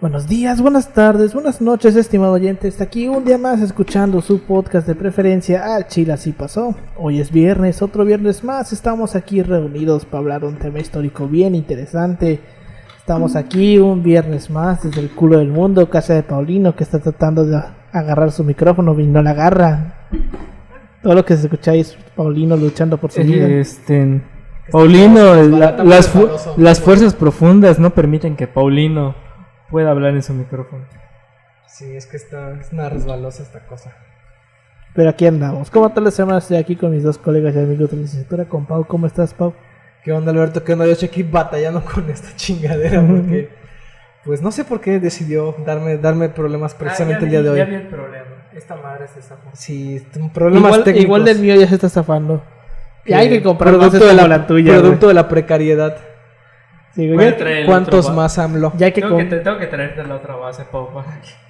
Buenos días, buenas tardes, buenas noches, estimado oyente. Está aquí un día más escuchando su podcast de preferencia, Al Chile Así Pasó. Hoy es viernes, otro viernes más. Estamos aquí reunidos para hablar de un tema histórico bien interesante. Estamos aquí un viernes más desde el culo del mundo, casa de Paulino, que está tratando de agarrar su micrófono y no la agarra. Todo lo que escucháis, Paulino luchando por su vida. Paulino, las fuerzas profundas no permiten que Paulino pueda hablar en su micrófono. Sí, es que es una resbalosa esta cosa. Pero aquí andamos. ¿Cómo tal la semana? Estoy aquí con mis dos colegas y amigos de licenciatura, con Pau. ¿Cómo estás, Pau? ¿Qué onda, Alberto? ¿Qué onda? Yo estoy aquí batallando con esta chingadera porque... Pues no sé por qué decidió darme problemas precisamente el día de hoy. Ya vi el problema. Esta madre se zafó. Sí, problemas técnicos. Igual del mío ya se está zafando. Y hay que comprar producto de la tuya, producto de la precariedad. Sí, güey. ¿Cuántos más, AMLO? Ya hay que tengo que traerte la otra base, Pau.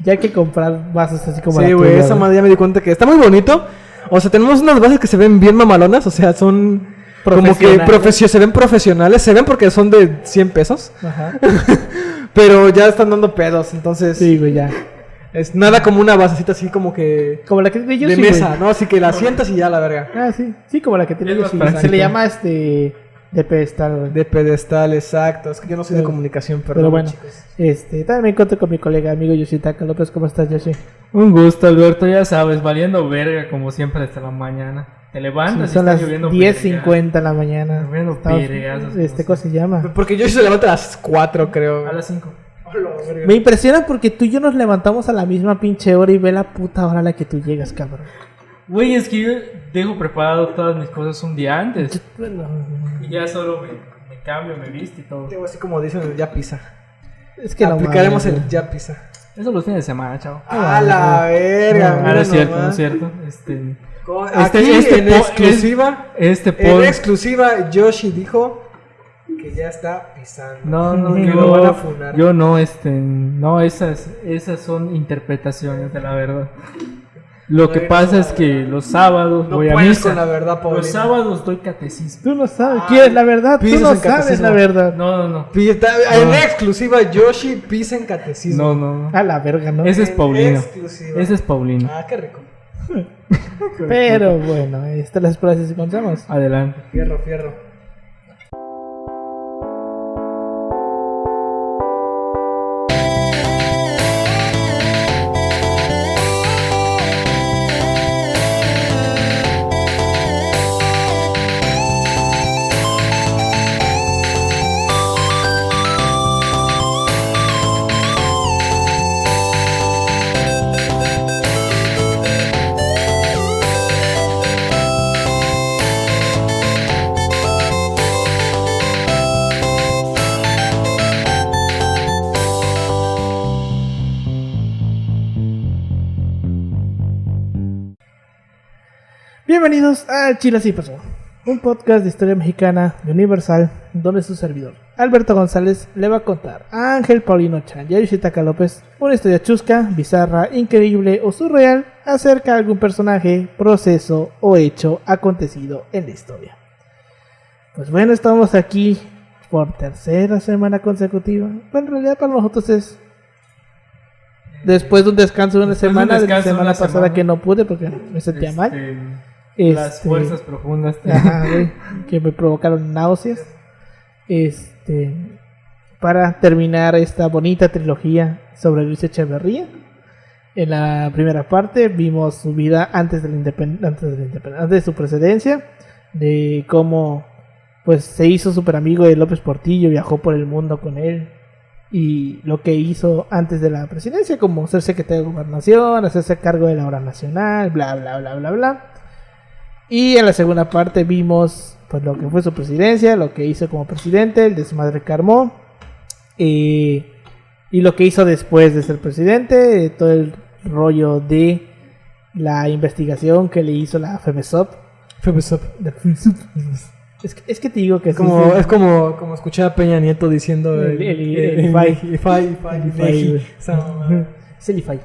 Ya hay que comprar vasos así como sí, güey, esa madre ya me di cuenta que está muy bonito. O sea, tenemos unas bases que se ven bien mamalonas. O sea, son como que se ven profesionales. Se ven porque son de 100 pesos. Ajá. Pero ya están dando pedos, entonces... Sí, güey, ya. Es nada como una basecita así como que... Como la que tiene de mesa, güey. ¿No? Así que la sientas y ya la verga. Ah, sí. Sí, como la que tiene Yoshi. Se le llama de pedestal, güey. De pedestal, exacto. Es que yo no soy de comunicación, pero bueno, chicos. También me encuentro con mi colega amigo Yoshitaka López. ¿Cómo estás, Yoshi? Un gusto, Alberto, ya sabes, valiendo verga como siempre hasta la mañana. Te levantas Sí, son y está las lloviendo 10:50 de la mañana. Lloviendo vergas, ¿Cómo se llama? Porque yo se levanta a las 4, creo. a las 5. Me impresiona porque tú y yo nos levantamos a la misma pinche hora y ve la puta hora a la que tú llegas, cabrón. Güey, es que yo dejo preparado todas mis cosas un día antes. Y ya solo me cambio, me visto y todo. Así como dicen el ya pisa. Es que aplicaremos no, el ya pisa. Eso los fines de semana, chavo. A la verga, No es cierto, no es cierto. Aquí en exclusiva, en exclusiva, Yoshi dijo que ya está pisando. No, que lo van a funar. Yo no, no, esas son interpretaciones de la verdad. Lo que pasa es que los sábados no voy a puedes misa. con la verdad, Paulino. Los sábados doy catecismo. Tú no sabes, ¿quieres la verdad? Tú pides no en sabes catecismo. la verdad. No. En exclusiva, Yoshi pisa en catecismo. No. A la verga, ¿no? Ese es Paulino. Exclusiva. Ese es Paulino. Ah, qué rico. Pero bueno, estas las pruebas y contamos. Adelante. Fierro. Bienvenidos a Chile Así Pasó, un podcast de historia mexicana de Universal, donde su servidor, Alberto González, le va a contar a Ángel Paulino Chan y a Yoshitaka López una historia chusca, bizarra, increíble o surreal acerca de algún personaje, proceso o hecho acontecido en la historia. Pues bueno, estamos aquí por tercera semana consecutiva. Bueno, en realidad para nosotros es después de un descanso de una semana, de la semana pasada que no pude porque me sentía mal. Las fuerzas profundas que me provocaron náuseas. Para terminar esta bonita trilogía sobre Luis Echeverría. En la primera parte vimos su vida antes de su presidencia, de cómo pues se hizo súper amigo de López Portillo, viajó por el mundo con él, y lo que hizo antes de la presidencia, como ser secretario de Gobernación, hacerse cargo de la obra nacional, bla bla bla bla bla. Y en la segunda parte vimos pues lo que fue su presidencia, lo que hizo como presidente, el desmadre que armó, y lo que hizo después de ser presidente, todo el rollo de la investigación que le hizo la FEMESOP. Es que te digo que es como escuché a Peña Nieto diciendo el IFAI. Es el IFAI.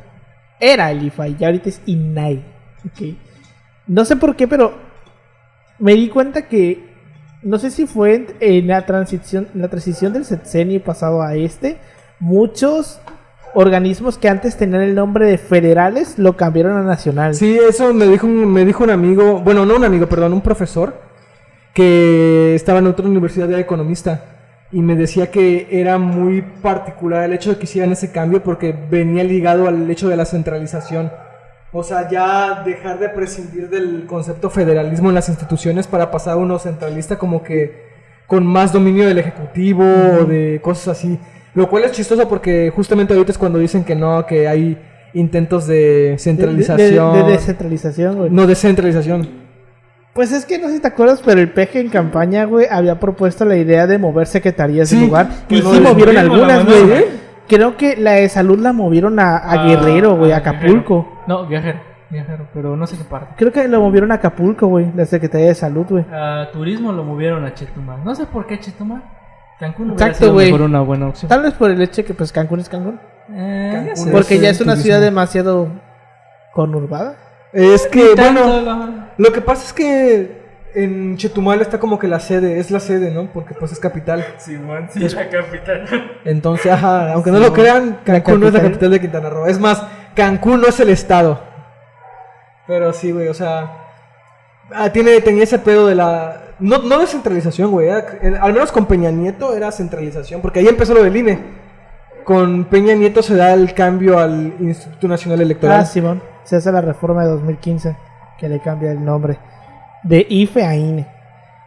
Era el IFAI, ya ahorita es INAI. Okay. No sé por qué, pero me di cuenta que no sé si fue en la transición del sexenio pasado a muchos organismos que antes tenían el nombre de federales lo cambiaron a nacional. Sí, eso me dijo un amigo, bueno, no un amigo, perdón, un profesor que estaba en otra universidad de economista y me decía que era muy particular el hecho de que hicieran ese cambio porque venía ligado al hecho de la centralización. O sea, ya dejar de prescindir del concepto federalismo en las instituciones para pasar a uno centralista como que con más dominio del ejecutivo o de cosas así. Lo cual es chistoso porque justamente ahorita es cuando dicen que no, que hay intentos de centralización. De descentralización, güey. No, descentralización. Pues es que no sé si te acuerdas, pero el PG en campaña, güey, había propuesto la idea de mover secretarías Sí, de lugar. Y pues sí no, movieron mismo, algunas, la mamá, güey. Creo que la de salud la movieron a Guerrero, güey, a Acapulco. Guerrero. No, Guerrero, pero no sé qué parte. Creo que lo movieron a Acapulco, güey, la Secretaría de Salud, güey. A turismo lo movieron a Chetumal. No sé por qué Chetumal. Cancún Exacto, hubiera sido güey. mejor una buena opción. Tal vez por el hecho de que pues Cancún es Cancún. Ya sé. Porque ya es una turismo. ciudad demasiado conurbada. Es que, Tanto bueno, la- lo que pasa es que en Chetumal está como que la sede, ¿no? Porque pues es capital. Simón, sí, la capital. Entonces, ajá, aunque no lo crean, Cancún no es la capital de Quintana Roo. Es más, Cancún no es el estado. Pero sí, güey, o sea, tenía ese pedo de la... No descentralización, güey. Al menos con Peña Nieto era centralización, porque ahí empezó lo del INE. Con Peña Nieto se da el cambio al Instituto Nacional Electoral. Ah, Simón. Se hace la reforma de 2015 que le cambia el nombre de IFE a INE.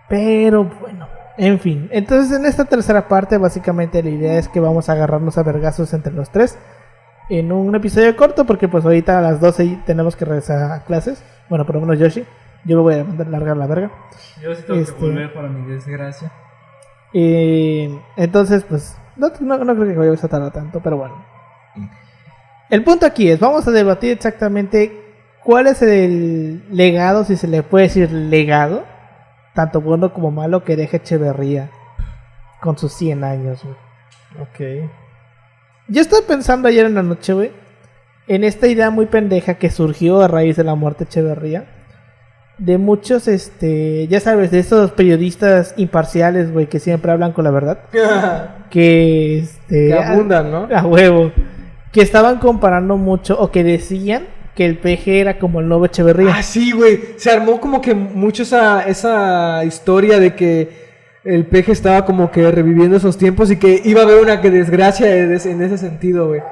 Pero bueno, en fin. Entonces en esta tercera parte básicamente la idea es que vamos a agarrarnos a vergazos entre los tres en un episodio corto porque pues ahorita a las 12 tenemos que regresar a clases. Bueno, por lo menos Yoshi. Yo me voy a mandar largar la verga. Yo sí tengo que volver para mi desgracia. Entonces pues no creo que vaya a tardar tanto, pero bueno. El punto aquí es, vamos a debatir exactamente cuál es el legado, si se le puede decir legado, tanto bueno como malo, que deja Echeverría con sus 100 años, güey. Ok. Yo estaba pensando ayer en la noche, güey, en esta idea muy pendeja que surgió a raíz de la muerte de Echeverría, de muchos, ya sabes, de esos periodistas imparciales, güey, que siempre hablan con la verdad, que, Que abundan, ¿no? a huevo, que estaban comparando mucho, o que decían que el PG era como el nuevo Echeverría. Ah, sí, güey. Se armó como que mucho esa historia de que el peje estaba como que reviviendo esos tiempos y que iba a haber una desgracia en ese sentido, güey.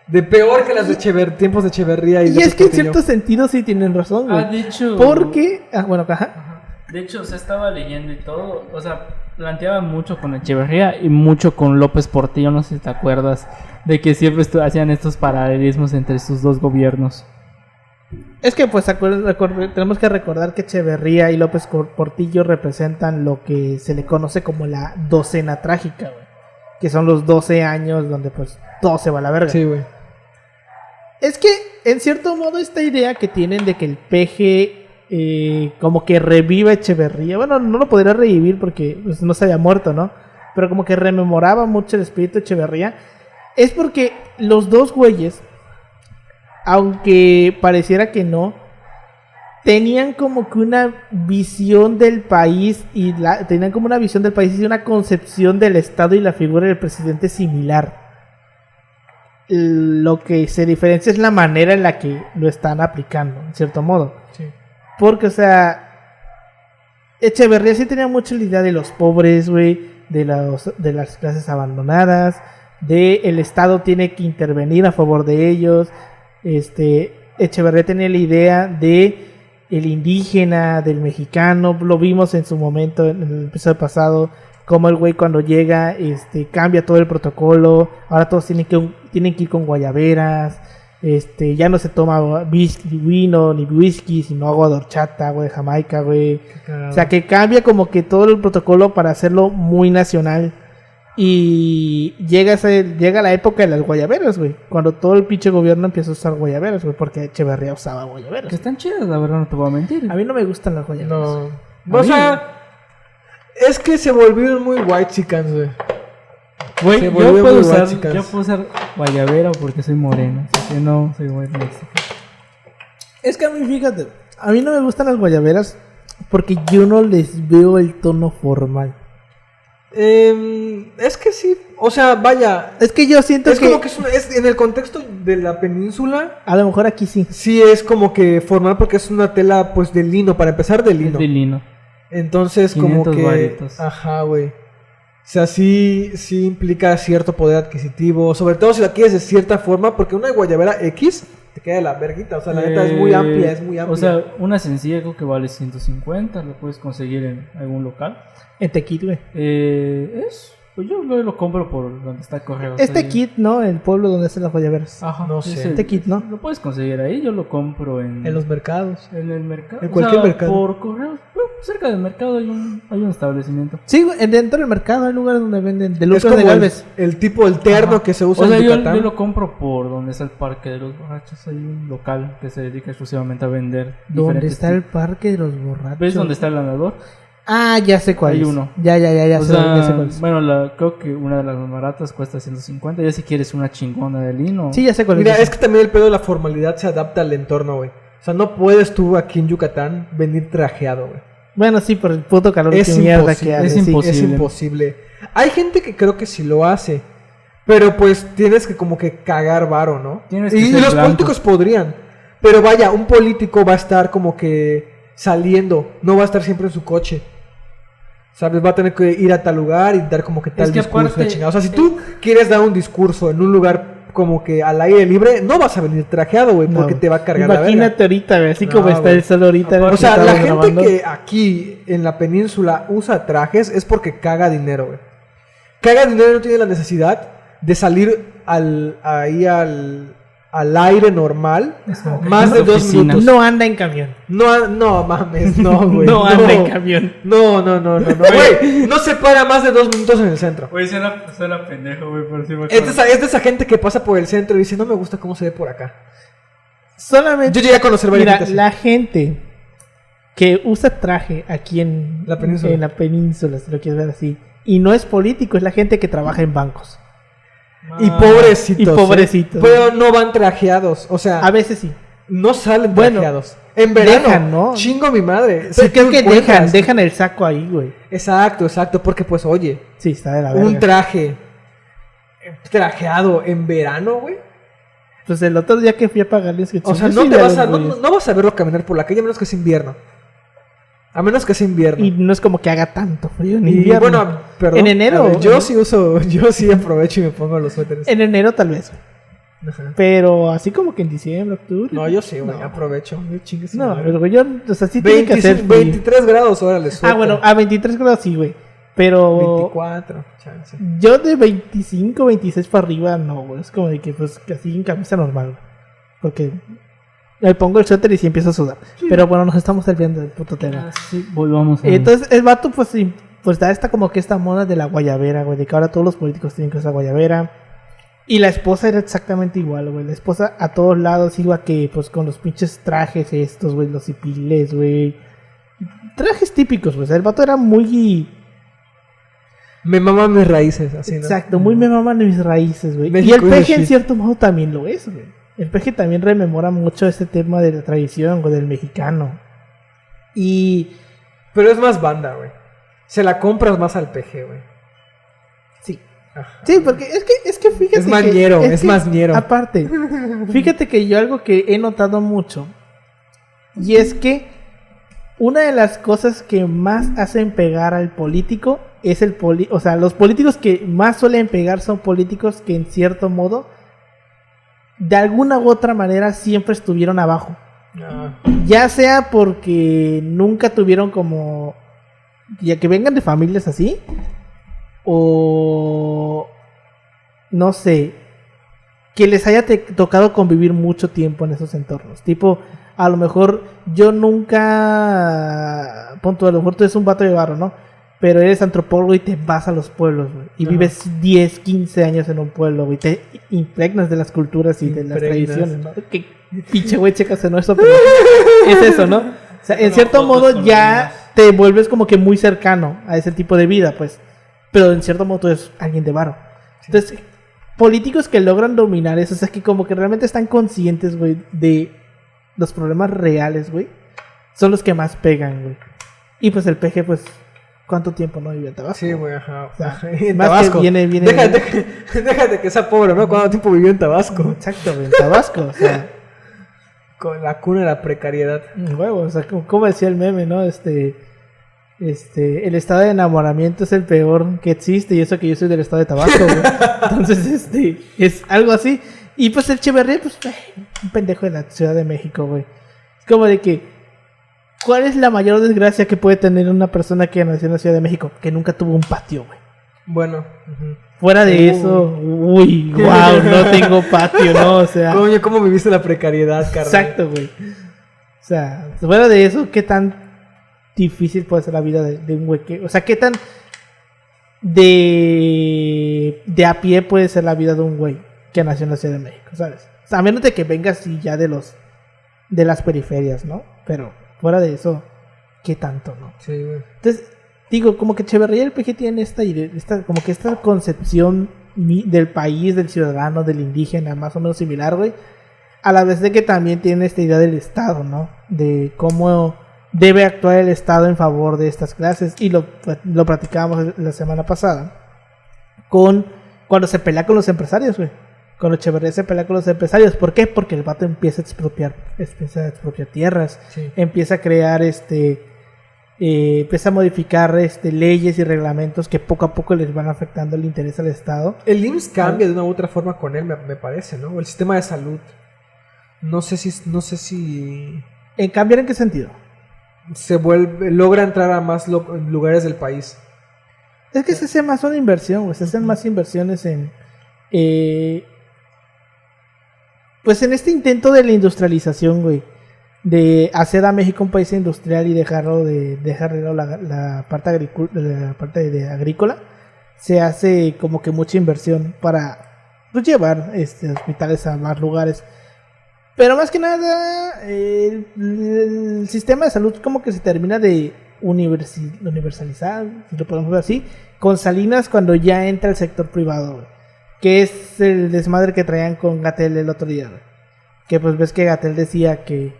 De peor que las de tiempos de Echeverría. Y es que en cierto sentido sí tienen razón, güey. De hecho... Porque... bueno, ajá. Ajá. De hecho, se estaba leyendo y todo, o sea, planteaban mucho con Echeverría y mucho con López Portillo, no sé si te acuerdas, de que siempre hacían estos paralelismos entre sus dos gobiernos. Es que pues tenemos que recordar que Echeverría y López Portillo representan lo que se le conoce como la docena trágica, güey. Que son los 12 años donde pues todo se va a la verga. Sí, güey. Es que en cierto modo esta idea que tienen de que el PG como que reviva Echeverría, bueno, no lo podría revivir porque pues, no se había muerto, ¿no? Pero como que rememoraba mucho el espíritu de Echeverría, es porque los dos güeyes, aunque pareciera que no, tenían como que una visión del país y tenían como una visión del país y una concepción del Estado y la figura del presidente similar. Lo que se diferencia es la manera en la que lo están aplicando, en cierto modo. Sí. Porque, o sea, Echeverría sí tenía mucha la idea de los pobres, güey, de las clases abandonadas, de el Estado tiene que intervenir a favor de ellos. Echeverría tenía la idea de el indígena, del mexicano. Lo vimos en su momento en el episodio pasado, como el güey cuando llega cambia todo el protocolo. Ahora todos tienen que ir con guayaberas. Ya no se toma vino ni whisky, sino agua de horchata, agua de Jamaica, güey. O sea, que cambia como que todo el protocolo para hacerlo muy nacional. Y llega la época de las guayaberas, güey. Cuando todo el pinche gobierno empieza a usar guayaberas, güey. Porque Echeverría usaba guayaberas. Que están chidas, la verdad, no te voy a mentir. A mí no me gustan las guayaberas. No. O sea, es que se volvieron muy white chicans, güey. Güey, Se yo volvió puedo muy usar whitexicans. guayabera porque soy moreno. Así que no soy white mexican. Es que a mí, fíjate, a mí no me gustan las guayaberas porque yo no les veo el tono formal. Es que sí, o sea, vaya, Es que yo siento es que como que es en el contexto de la península, a lo mejor aquí sí. sí es como que formal porque es una tela pues de lino, para empezar de Es lino. de lino. Entonces como 500 que, varitos. ajá, güey. O sea, sí implica cierto poder adquisitivo, sobre todo si la quieres de cierta forma, porque una guayabera X te queda de la verguita, o sea, la neta es muy amplia, es muy amplia. O sea, una sencilla creo que vale 150, lo puedes conseguir en algún local. En Tequit, güey. Pues yo lo compro por donde está Correos. Este ahí. kit, ¿no? El pueblo donde hacen las guayaberas. Ajá, No ese- sé. Este kit, ¿no? Lo puedes conseguir ahí, yo lo compro En los mercados. en el mercado. En cualquier mercado. Por Correos, bueno, cerca del mercado hay un establecimiento. Sí, güey, dentro del mercado hay lugares donde venden de Es Lucas como de Galvez. el tipo, el terno Ajá. que se usa O sea, en yo Yucatán. lo compro por donde está el Parque de los Borrachos. Hay un local que se dedica exclusivamente a vender ¿Dónde diferentes está el tipos. parque de los borrachos? ¿Ves dónde está el andador? Ah, ya sé cuál Hay es. uno. Ya O sé sea, cuál es. bueno, creo que una de las más baratas cuesta 150. Ya si quieres una chingona de lino. Sí, ya sé cuál Mira, es. es que también el pedo de la formalidad se adapta al entorno, güey. O sea, no puedes tú aquí en Yucatán venir trajeado, güey. Bueno, sí, por el puto calor Es de mierda imposible, que hace. es sí. imposible. Es imposible. Hay gente que creo que sí lo hace. Pero pues tienes que como que cagar varo, ¿no? Tienes que Y ser los blanco. políticos podrían. Pero vaya, un político va a estar como que saliendo. No va a estar siempre en su coche. ¿Sabes? Va a tener que ir a tal lugar y dar como que tal que discurso. aparte- la chingada. O sea, si tú quieres dar un discurso en un lugar como que al aire libre, no vas a venir trajeado, güey, porque No. te va a cargar la verga. Imagínate ahorita, güey, así No, como está güey. el sol ahorita. O que sea, la estamos gente grabando. que aquí en la península usa trajes es porque caga dinero, güey. Caga dinero y no tiene la necesidad de salir ahí al aire normal más de 2 oficina. minutos. No anda en camión. No mames, no, güey. No anda en camión. No, güey. No se para más de 2 minutos en el centro. Güey, suena pendejo, güey, pero sí me Es de esa gente que pasa por el centro y dice, no me gusta cómo se ve por acá. Solamente. Yo llegué a conocer varias Mira, gente así. la gente que usa traje aquí en La península. en la península, si lo quieres ver así, y no es político, es la gente que trabaja en bancos. Y pobrecitos. y pobrecitos. Pero no van trajeados. O sea, A veces sí. no salen Bueno, trajeados. En verano, dejan, ¿no? chingo mi madre. Sí, Si creo tú que encuentras- dejan el saco ahí, güey. Exacto, porque pues oye, Sí, está de la un verga. traje trajeado en verano, güey. Pues el otro día que fui a pagarles que O sea, chingue, no sí te vi a vas los a, no, güeyes. no vas a verlo caminar por la calle a menos que sea invierno. A menos que sea invierno. Y no es como que haga tanto frío en Y, invierno. bueno, perdón. En enero, a ver, yo ¿no? yo sí aprovecho y me pongo los suéteres. En enero tal vez. Ajá. Pero así como que en diciembre, octubre. No, yo sí, güey, No. aprovecho. Yo chingue su No, madre. pero yo, o sea, sí tiene que ser 25, frío. 23 grados, órale, Ah, bueno, a 23 grados sí, güey. Pero 24, chance. yo de 25, 26 para arriba, no, güey. Es como de que, pues, casi en camisa normal, güey. Porque me pongo el suéter y sí empiezo a sudar. Pero bueno, nos estamos desviando del puto tema. Sí, volvamos a... Entonces, el vato, pues, sí, pues da esta como que esta moda de la guayabera, güey. De que ahora todos los políticos tienen que usar guayabera. Y la esposa era exactamente igual, güey. La esposa a todos lados iba que, pues, con los pinches trajes estos, güey. Los hipiles, güey. Trajes típicos, güey. O sea, el vato era muy... Me maman mis raíces, así, ¿no? Exacto, muy me maman mis raíces, güey. Y México el is the peje en shit. cierto modo también lo es, güey. El peje también rememora mucho ese tema de la tradición, güey, del mexicano. Y... Pero es más banda, güey. Se la compras más al PG, güey. Sí. Ajá. Sí, porque es que fíjate Es mañero, que, es más ñero. Aparte, fíjate que yo algo que he notado mucho, y es que una de las cosas que más hacen pegar al político es o sea, los políticos que más suelen pegar son políticos que en cierto modo, de alguna u otra manera, siempre estuvieron abajo. Ah, Ya sea porque nunca tuvieron como... Ya que vengan de familias así. O... No sé. Que les haya tocado convivir mucho tiempo en esos entornos. Tipo, a lo mejor yo nunca... Punto, a lo mejor tú eres un vato de barro, ¿no? Pero eres antropólogo y te vas a los pueblos, güey. Y Ajá. vives 10, 15 años en un pueblo, güey. Te impregnas de las culturas y de las Impregnas. tradiciones, ¿no? Que pinche güey, chécase, ¿no? Eso, pero es eso, ¿no? O sea, en No, cierto fotos modo con ya ruinas. te vuelves como que muy cercano a ese tipo de vida, pues. Pero en cierto modo tú eres alguien de varo. Entonces, políticos que logran dominar eso, o sea, que como que realmente están conscientes, güey, de los problemas reales, güey, son los que más pegan, güey. Y pues el PG, pues, ¿Cuánto tiempo no vivió en Tabasco? Sí, güey, ajá. O sea, En más que Tabasco. viene- Déjate que sea pobre, ¿no? ¿Cuánto tiempo vivió en Tabasco? Exacto, güey, en Tabasco, o sea, Con la cuna de la precariedad. un huevo, o sea, como decía el meme, ¿no? El estado de enamoramiento es el peor que existe y eso que yo soy del estado de Tabasco, güey. Entonces, es algo así. Y pues el Echeverría, pues, un pendejo de la Ciudad de México, güey. Es como de que, ¿cuál es la mayor desgracia que puede tener una persona que nació en la Ciudad de México? Que nunca tuvo un patio, güey. Bueno. Ujú. Fuera de eso, uy, wow, no tengo patio, ¿no? O sea, Coño, ¿cómo viviste la precariedad, carnal? exacto, güey. O sea, fuera de eso, ¿qué tan difícil puede ser la vida de un güey que... O sea, ¿qué tan de a pie puede ser la vida de un güey que nació en la Ciudad de México, ¿sabes? O sea, a menos de que vengas y ya de las periferias, ¿no? Pero fuera de eso, ¿qué tanto, no? Sí, güey. Entonces, digo, como que Echeverría y el PG tienen esta idea, como que esta concepción del país, del ciudadano, del indígena, más o menos similar, güey. A la vez de que también tienen esta idea del Estado, ¿no? De cómo debe actuar el Estado en favor de estas clases. Y lo platicábamos la semana pasada. Cuando se pelea con los empresarios, güey. Cuando Echeverría se pelea con los empresarios. ¿Por qué? Porque el vato empieza a expropiar tierras. Sí. Empieza a crear empieza a modificar leyes y reglamentos que poco a poco les van afectando el interés al Estado. El IMSS cambia de una u otra forma con él, me parece, ¿no? El sistema de salud. No sé si ¿En cambiar en qué sentido? logra entrar a más lugares del país. Es que se hace más una inversión, güey. Se hacen más inversiones en... pues en este intento de la industrialización, güey. De hacer a México un país industrial y dejarlo la parte agrícola. Se hace como que mucha inversión para pues, llevar hospitales a más lugares. Pero más que nada, el sistema de salud como que se termina de universalizar, si lo podemos ver así, con Salinas cuando ya entra el sector privado, güey. Que es el desmadre que traían con Gatell el otro día, güey. Que pues ves que Gatell decía que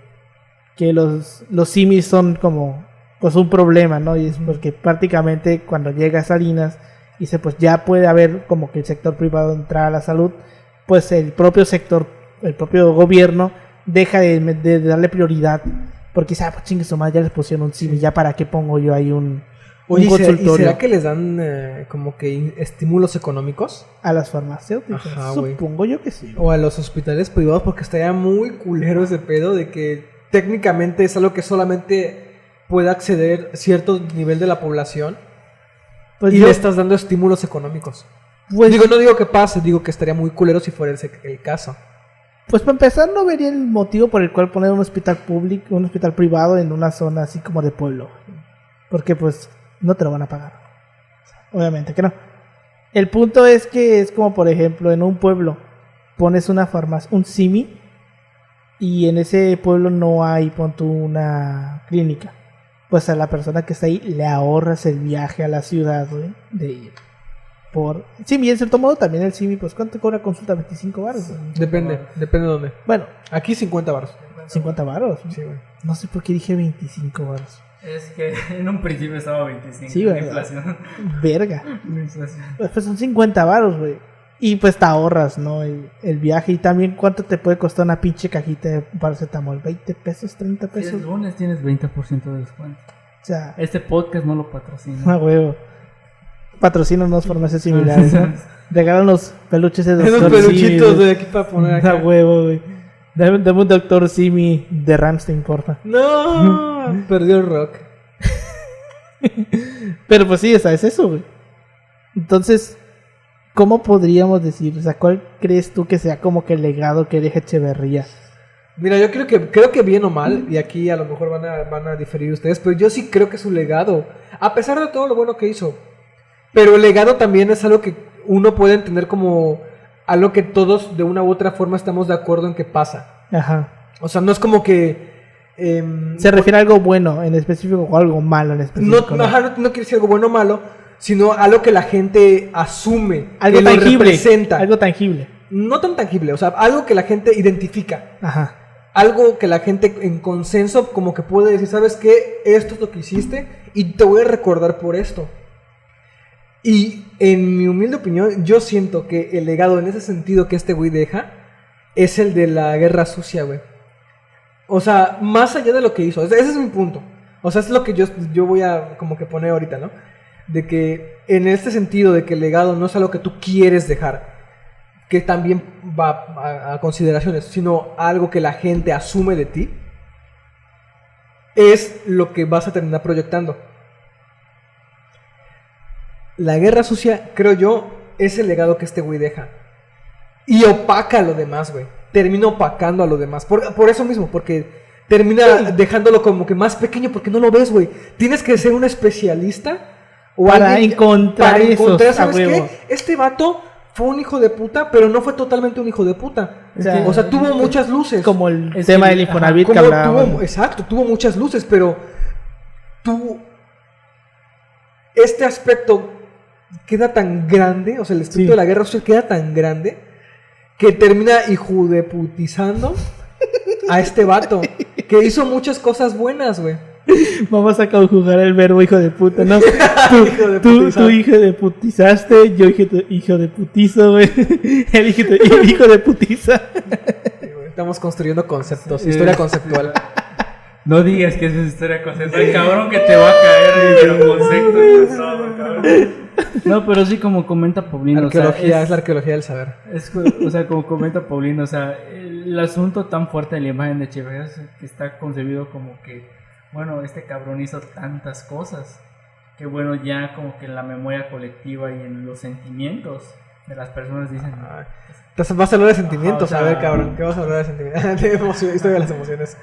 los simis son como pues un problema, ¿no? Y es porque prácticamente cuando llega Salinas dice pues ya puede haber como que el sector privado entrar a la salud, pues el propio gobierno deja de darle prioridad porque dice, pues chingue su madre, ya les pusieron un simi, ya para qué pongo yo ahí un Oye, ¿y consultorio será que les dan como que estímulos económicos? a las farmacéuticas. Ajá, güey. Supongo yo que sí. O a los hospitales privados, porque estaría muy culero ese pedo de que técnicamente es algo que solamente puede acceder cierto nivel de la población Pues y yo, le estás dando estímulos económicos. pues, No digo que pase, digo que estaría muy culero si fuera el caso. pues para empezar no vería el motivo por el cual poner un hospital público, un hospital privado en una zona así como de pueblo. Porque pues no te lo van a pagar. Obviamente que no. El punto es que es como por ejemplo en un pueblo pones una farmacia, un simi, y en ese pueblo no hay, pon tú, una clínica. Pues a la persona que está ahí le ahorras el viaje a la ciudad, güey, de ir. Sí, y en cierto modo también el simi, pues ¿cuánto cobra consulta? 25 baros. Depende de dónde. Bueno, Aquí 50 baros. 50 baros. Sí, güey. No sé por qué dije 25 baros. Es que en un principio estaba 25. Sí, la ¿verdad? inflación. Verga. La inflación. Pues son 50 varos, güey. Y pues te ahorras, ¿no? El viaje. Y también cuánto te puede costar una pinche cajita de paracetamol. 20 pesos, 30 Si pesos. es lunes tienes 20% de descuento. O sea, Este podcast no lo patrocina. a huevo. Patrocínanos farmacias similares, ¿no? Regálanos peluches de Esos doctor peluchitos Simi. de aquí para poner A acá. huevo, güey. Dame un doctor Simi de Ramstein, porfa. No, perdió el rock. Pero pues sí, o sea, es eso, güey. Entonces, ¿cómo podríamos decir? O sea, ¿cuál crees tú que sea como que el legado que deja Echeverría? Mira, yo creo que bien o mal, y aquí a lo mejor van a diferir ustedes, pero yo sí creo que es un legado, a pesar de todo lo bueno que hizo. Pero el legado también es algo que uno puede entender como algo que todos de una u otra forma estamos de acuerdo en que pasa. Ajá. O sea, no es como que... Se refiere a algo bueno en específico o algo malo en específico. No quiere decir algo bueno o malo, sino algo que la gente asume, Algo que lo tangible. representa. Algo tangible. No tan tangible, o sea, algo que la gente identifica. Ajá. algo que la gente en consenso como que puede decir, ¿sabes qué? Esto es lo que hiciste y te voy a recordar por esto. Y en mi humilde opinión, yo siento que el legado en ese sentido que este güey deja es el de la guerra sucia, güey. O sea, más allá de lo que hizo, ese es mi punto. O sea, es lo que yo voy a como que poner ahorita, ¿no? De que en este sentido de que el legado no es algo que tú quieres dejar, que también va a consideraciones, sino algo que la gente asume de ti, es lo que vas a terminar proyectando. La guerra sucia, creo yo, es el legado que este güey deja. Y opaca a lo demás, güey. Termina opacando a lo demás. Por eso mismo, porque termina dejándolo como que más pequeño, porque no lo ves, güey. Tienes que ser un especialista o para alguien encontrar esos, ¿sabes a huevo. qué? Este vato fue un hijo de puta, pero no fue totalmente un hijo de puta. O sea, tuvo muchas luces. Como el tema del Infonavit que hablábamos. Exacto, tuvo muchas luces, pero este aspecto queda tan grande, o sea, el aspecto de la guerra social queda tan grande que termina hijudeputizando a este vato que hizo muchas cosas buenas, güey. Vamos a conjugar el verbo hijo de puta, ¿no? Tú hijo de putizaste, yo hijo de putizo, güey. El hijo de putiza. Estamos construyendo conceptos, historia conceptual. No digas que es una historia conceptual, cabrón, que te va a caer el concepto y todo, cabrón. No, pero sí, como comenta Paulino. Arqueología, es la arqueología del saber. O sea, como comenta Paulino, o sea, el asunto tan fuerte de la imagen de Echeverría es que está concebido como que, bueno, este cabrón hizo tantas cosas que, bueno, ya como que en la memoria colectiva y en los sentimientos de las personas dicen... Entonces vas a hablar de sentimientos, o sea, a ver, cabrón, ¿qué vas a hablar de sentimientos? De historia de las emociones.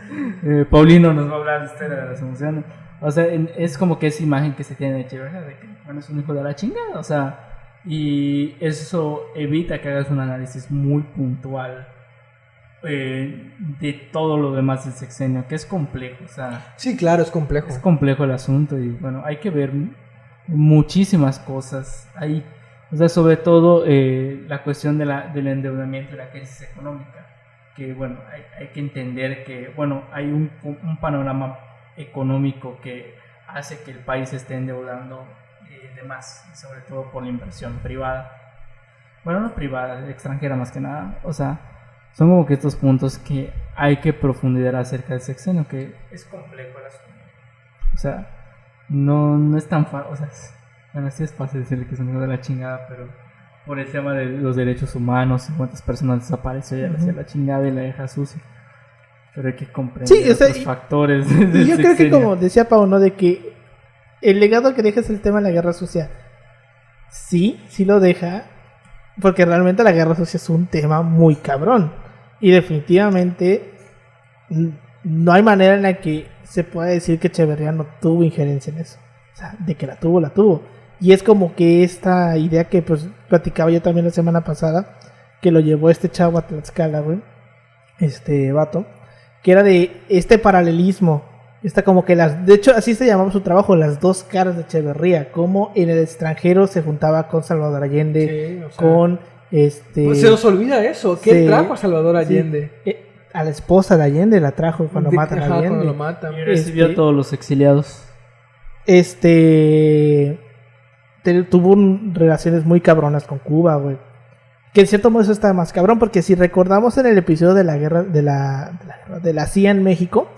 Paulino nos va a hablar de historia de las emociones. O sea, es como que esa imagen que se tiene de Echeverría, de que, bueno, es un hijo de la chingada, o sea, y eso evita que hagas un análisis muy puntual de todo lo demás del sexenio, que es complejo, o sea... Sí, claro, es complejo. Es complejo el asunto y, bueno, hay que ver muchísimas cosas ahí. O sea, sobre todo la cuestión del endeudamiento y la crisis económica, que, bueno, hay que entender que, bueno, hay un panorama económico que hace que el país esté endeudando de más, y sobre todo por la inversión privada. Bueno, no privada, extranjera más que nada. O sea, son como que estos puntos que hay que profundizar acerca del sexenio, que es complejo el asunto. O sea, no es tan fácil, o sea, bueno, sí es fácil decirle que es un hijo de la chingada, pero por el tema de los derechos humanos y cuántas personas desapareció, ya le hacía la chingada y la deja sucia. Pero hay que comprender otros factores. Y yo creo que, como decía Pau, ¿no? De que el legado que deja es el tema de la guerra sucia. Sí lo deja, porque realmente la guerra sucia es un tema muy cabrón. Y definitivamente no hay manera en la que se pueda decir que Echeverría no tuvo injerencia en eso. O sea, de que la tuvo. Y es como que esta idea que pues platicaba yo también la semana pasada, que lo llevó este chavo a Tlaxcala, güey, este vato, que era de este paralelismo, está como que de hecho así se llamaba su trabajo, las dos caras de Echeverría, como en el extranjero se juntaba con Salvador Allende, sí, o sea, con pues se nos olvida eso, ¿qué trajo a Salvador Allende? Sí, a la esposa de Allende la trajo cuando matan a Allende. Cuando lo matan. Y recibió a todos los exiliados. Tuvo relaciones muy cabronas con Cuba, güey. Que en cierto modo eso está más cabrón, porque si recordamos en el episodio de la guerra de la CIA en México,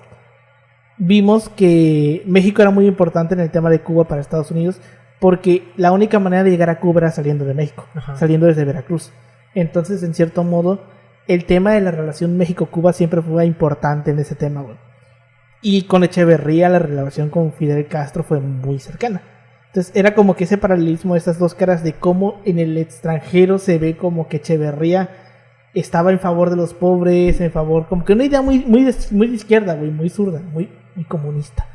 vimos que México era muy importante en el tema de Cuba para Estados Unidos, porque la única manera de llegar a Cuba era saliendo de México, saliendo desde Veracruz. Entonces, en cierto modo, el tema de la relación México-Cuba siempre fue importante en ese tema, güey. Y con Echeverría la relación con Fidel Castro fue muy cercana. Entonces era como que ese paralelismo de estas dos caras de cómo en el extranjero se ve como que Echeverría estaba en favor de los pobres, en favor, como que una idea muy de izquierda, güey, muy zurda, muy comunista.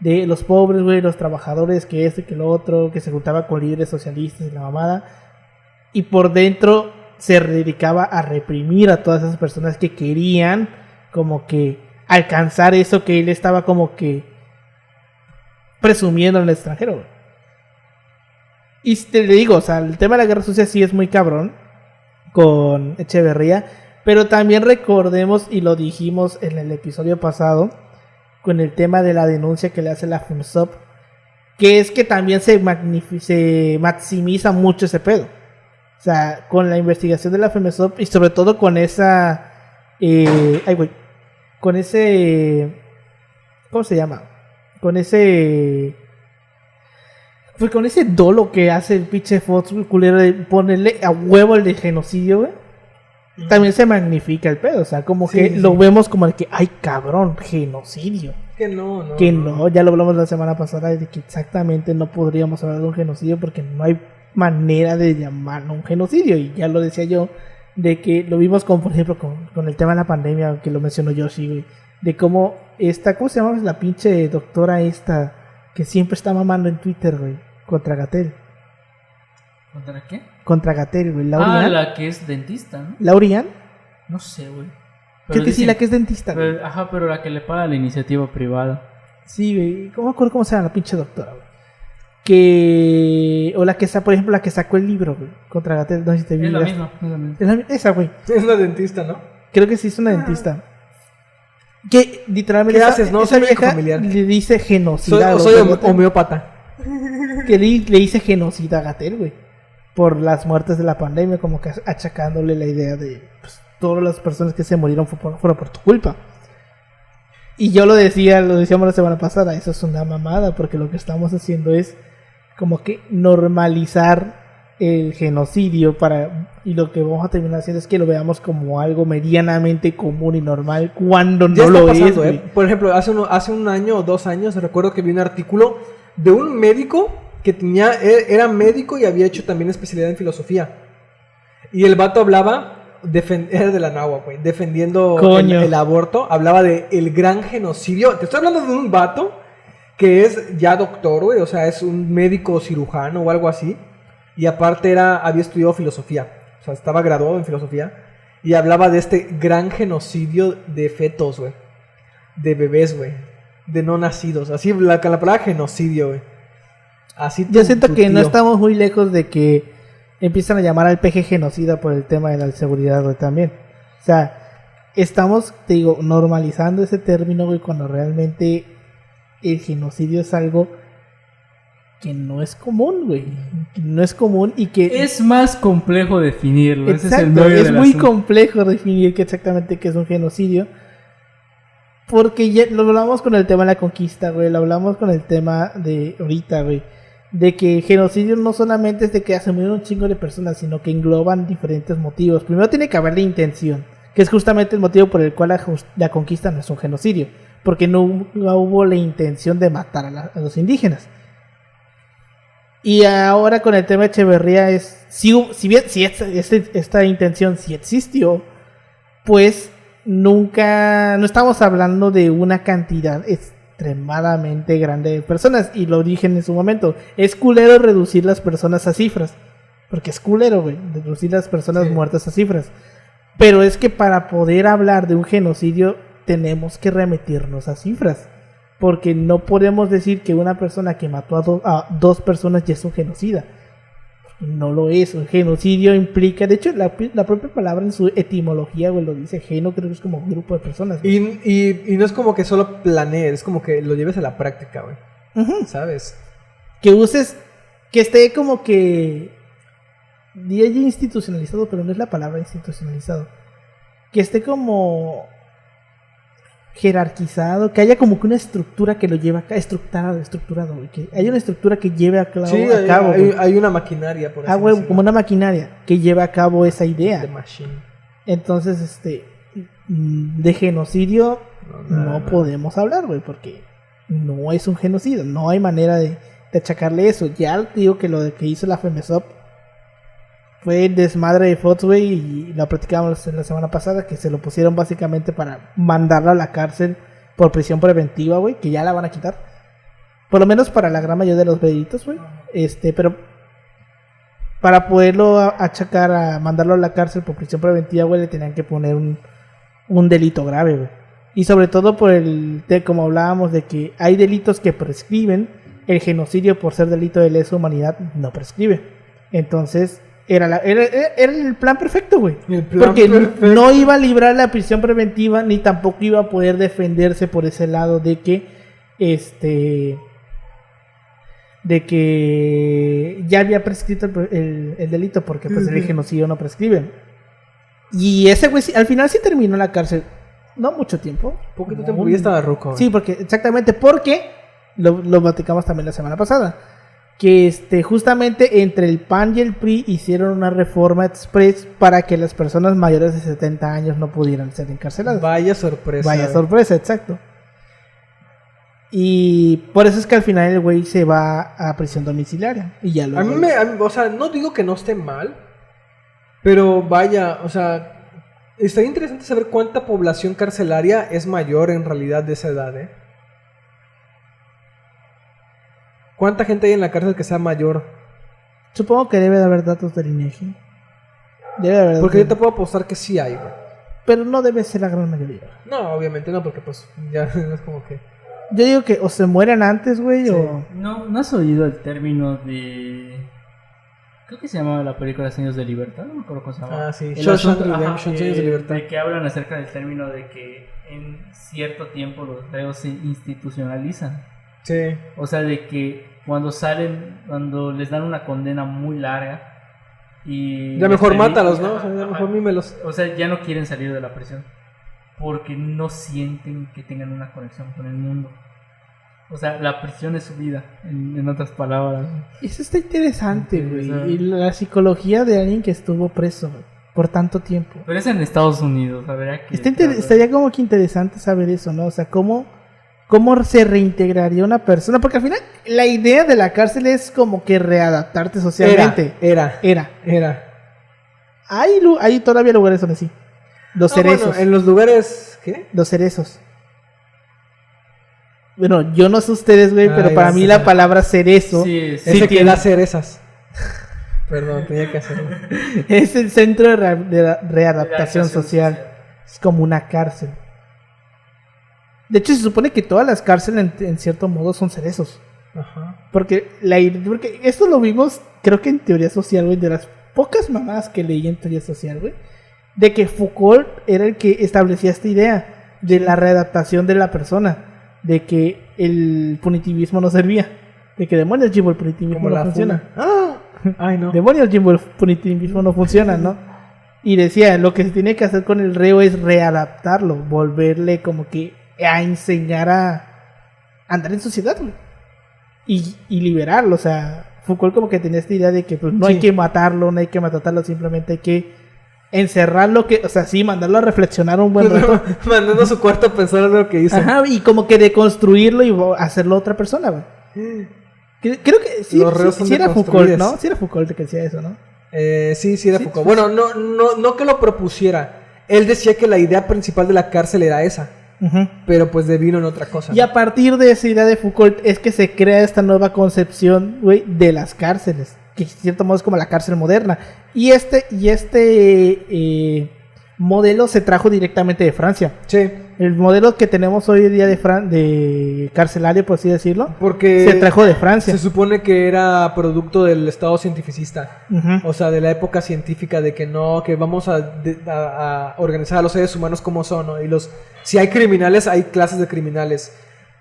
De los pobres, güey, los trabajadores, que que lo otro, que se juntaba con líderes socialistas y la mamada. Y por dentro se dedicaba a reprimir a todas esas personas que querían como que alcanzar eso que él estaba como que presumiendo en el extranjero, güey. Y te le digo, o sea, el tema de la guerra sucia sí es muy cabrón con Echeverría, Pero también recordemos, y lo dijimos en el episodio pasado, con el tema de la denuncia que le hace la FEMSOP, que es que también se maximiza mucho ese pedo. O sea, con la investigación de la FEMSOP y sobre todo con esa... con ese... ¿Cómo se llama? Con ese... Pues con ese dolo que hace el pinche Fox, culero, de ponerle a huevo el de genocidio, güey. También se magnifica el pedo, o sea, como Sí, que sí, lo sí. vemos como el que, ay cabrón, genocidio. Que no. Que no, ya lo hablamos la semana pasada de que exactamente no podríamos hablar de un genocidio porque no hay manera de llamarlo un genocidio. Y ya lo decía yo, de que lo vimos con, por ejemplo, con el tema de la pandemia, que lo mencionó Yoshi, güey. De cómo ¿cómo se llama la pinche doctora esta que siempre está mamando en Twitter, güey? Contra Gatell. ¿Contra qué? Contra Gatell, güey. Laurian. La que es dentista, ¿no? Laurian. No sé, güey. Creo que sí, la que es dentista, güey. Pero la que le paga la iniciativa privada. Sí, güey. ¿Cómo me acuerdo cómo se llama la pinche doctora, güey? Que... O la que está, por ejemplo, la que sacó el libro, güey. Contra Gatell. No sé si te vi. Es la misma. Esa, güey. Es una dentista, ¿no? Creo que sí es una dentista. Que literalmente ¿Qué haces, no? esa Soy médico vieja familiar. le dice genocida. Soy homeópata. Que le dice genocida a Gatell, güey. Por las muertes de la pandemia, como que achacándole la idea de pues, todas las personas que se murieron fueron por tu culpa. Y yo lo decíamos la semana pasada, eso es una mamada, porque lo que estamos haciendo es como que normalizar el genocidio y lo que vamos a terminar haciendo es que lo veamos como algo medianamente común y normal cuando Ya no está lo pasando, es, ¿eh? güey. Por ejemplo, hace un año o 2 años recuerdo que vi un artículo de un médico que era médico y había hecho también especialidad en filosofía. Y el vato hablaba, era de la Nahua, güey, defendiendo Coño. el aborto, hablaba de el gran genocidio. Te estoy hablando de un vato que es ya doctor, güey, o sea, es un médico cirujano o algo así. Y aparte había estudiado filosofía, o sea, estaba graduado en filosofía. Y hablaba de este gran genocidio de fetos, güey. De bebés, güey. De no nacidos. Así, con la palabra genocidio, güey. Así Yo siento que no tío. estamos muy lejos de que empiezan a llamar al peje genocida por el tema de la seguridad, güey, también. O sea, estamos, te digo, normalizando ese término, güey, cuando realmente el genocidio es algo que no es común, güey. Que no es común y que... Es más complejo definirlo. Ese es el Exacto, meollo es del muy asunto. complejo definir exactamente qué es un genocidio. Porque ya lo hablamos con el tema de la conquista, güey. Lo hablamos con el tema de ahorita, güey. De que genocidio no solamente es de que se murieron un chingo de personas, sino que engloban diferentes motivos. Primero tiene que haber la intención, que es justamente el motivo por el cual la conquista no es un genocidio. Porque no hubo la intención de matar a los indígenas. Y ahora con el tema de Echeverría si bien esta intención sí existió, pues no estamos hablando de una cantidad extremadamente grande de personas. Y lo dije en su momento, es culero reducir las personas a cifras, porque es culero, güey, reducir las personas muertas a cifras. Pero es que para poder hablar de un genocidio tenemos que remitirnos a cifras. Porque no podemos decir que una persona que mató a 2 personas ya es un genocida. No lo es. Un genocidio implica... De hecho, la propia palabra en su etimología, güey, lo dice. Geno creo que es como un grupo de personas. Y no es como que solo planees, es como que lo lleves a la práctica, güey. Uh-huh. ¿Sabes? Que uses... Que esté como que... Diría institucionalizado, pero no es la palabra institucionalizado. Que esté como... jerarquizado, que haya como que una estructura que lo lleve acá, estructurado, güey, que haya una estructura que lleve a cabo, hay una maquinaria, por así güey, decirlo. como una maquinaria que lleve a cabo esa idea. The machine. Entonces, de genocidio no podemos hablar, güey, porque no es un genocidio, no hay manera de achacarle eso. Ya te digo que lo que hizo la FEMSOP fue el desmadre de Fox, güey, y lo platicábamos la semana pasada, que se lo pusieron básicamente para mandarlo a la cárcel por prisión preventiva, güey, que ya la van a quitar. Por lo menos para la gran mayoría de los delitos, güey. Pero para poderlo achacar, mandarlo a la cárcel por prisión preventiva, güey, le tenían que poner un delito grave, güey. Y sobre todo como hablábamos de que hay delitos que prescriben, el genocidio por ser delito de lesa humanidad no prescribe. Entonces era el plan perfecto, güey. El plan Porque perfecto. no iba a librar la prisión preventiva, ni tampoco iba a poder defenderse por ese lado de que, de que ya había prescrito el delito, porque pues el genocidio no prescribe. Y ese güey al final sí terminó en la cárcel. No mucho tiempo. Poquito tiempo, ya estaba ruco. Sí, exactamente, porque lo platicamos también la semana pasada. Que justamente entre el PAN y el PRI hicieron una reforma express para que las personas mayores de 70 años no pudieran ser encarceladas. Vaya sorpresa. Vaya sorpresa, exacto. Y por eso es que al final el güey se va a prisión domiciliaria. Y ya lo o sea, no digo que no esté mal, pero vaya, o sea, estaría interesante saber cuánta población carcelaria es mayor en realidad de esa edad, ¿eh? ¿Cuánta gente hay en la cárcel que sea mayor? Supongo que debe de haber datos del INEGI. Debe de haber Porque yo datos. te puedo apostar que sí hay, güey. Pero no debe ser la gran mayoría. No, obviamente no, porque pues ya es como que... Yo digo que o se mueren antes, güey, Sí. o... ¿No has oído el término de... Creo que se llamaba la película Sueños de Libertad, no me acuerdo cómo se llama. Ah, sí. El Shawshank asunto, Redemption, Sueños de Libertad. de que hablan acerca del término de que en cierto tiempo los reos se institucionalizan. Sí. O sea, de que cuando salen, cuando les dan una condena muy larga y... Ya mejor les permiten- mátalos, ¿no? O sea, Ajá, ya ajá. mejor mímelos. O sea, ya no quieren salir de la prisión porque no sienten que tengan una conexión con el mundo. O sea, la prisión es su vida, en otras palabras. Eso está interesante, güey. Interesante. Y la psicología de alguien que estuvo preso, güey, por tanto tiempo. Pero es en Estados Unidos, la verdad que... Estaría como que interesante saber eso, ¿no? O sea, cómo se reintegraría una persona. Porque al final la idea de la cárcel es como que readaptarte socialmente. Era. Hay todavía lugares donde sí. Los cerezos. Bueno, en los lugares... ¿Qué? Los cerezos. Bueno, yo no sé ustedes, güey, pero Ay, para ya mí sé. la palabra cerezo Sí, sí. Ese que tiene- da cerezas. Perdón, tenía que hacerlo. es el centro de readaptación social. Es como una cárcel. De hecho, se supone que todas las cárceles en cierto modo son cerezos. Ajá. Porque esto lo vimos, creo que en teoría social, güey, de las pocas mamadas que leí en teoría social, güey, de que Foucault era el que establecía esta idea de la readaptación de la persona, de que el punitivismo no servía, de que demonios, Jimbo, el punitivismo Como no la funciona. funa. ¡Ah! Ay, no. Demonios, Jimbo, el punitivismo no funciona, ¿no? Y decía, lo que se tiene que hacer con el reo es readaptarlo, volverle como que a enseñar a andar en sociedad, güey. Y liberarlo, o sea, Foucault como que tenía esta idea de que pues no Sí. hay que matarlo, no hay que matarlo, simplemente hay que encerrarlo, o sea, sí, mandarlo a reflexionar un buen rato. Mandando a su cuarto a pensar en lo que hizo. Ajá, y como que deconstruirlo y hacerlo otra persona, güey. Creo que sí, Los reos son sí era Foucault, deconstruidos. ¿no? Sí era Foucault el que decía eso, ¿no? Sí, era Sí, Foucault. sí, Bueno, no que lo propusiera. Él decía que la idea principal de la cárcel era esa. Ujú. Pero pues devino en otra cosa. Y a partir de esa idea de Foucault es que se crea esta nueva concepción, güey, de las cárceles, que en cierto modo es como la cárcel moderna. Y este modelo se trajo directamente de Francia. Sí, El modelo que tenemos hoy en día de carcelario, por así decirlo, porque se trajo de Francia. se supone que era producto del estado cientificista. Ujú. O sea, de la época científica de que no, que vamos a organizar a los seres humanos como son, ¿no? Y si hay criminales, hay clases de criminales.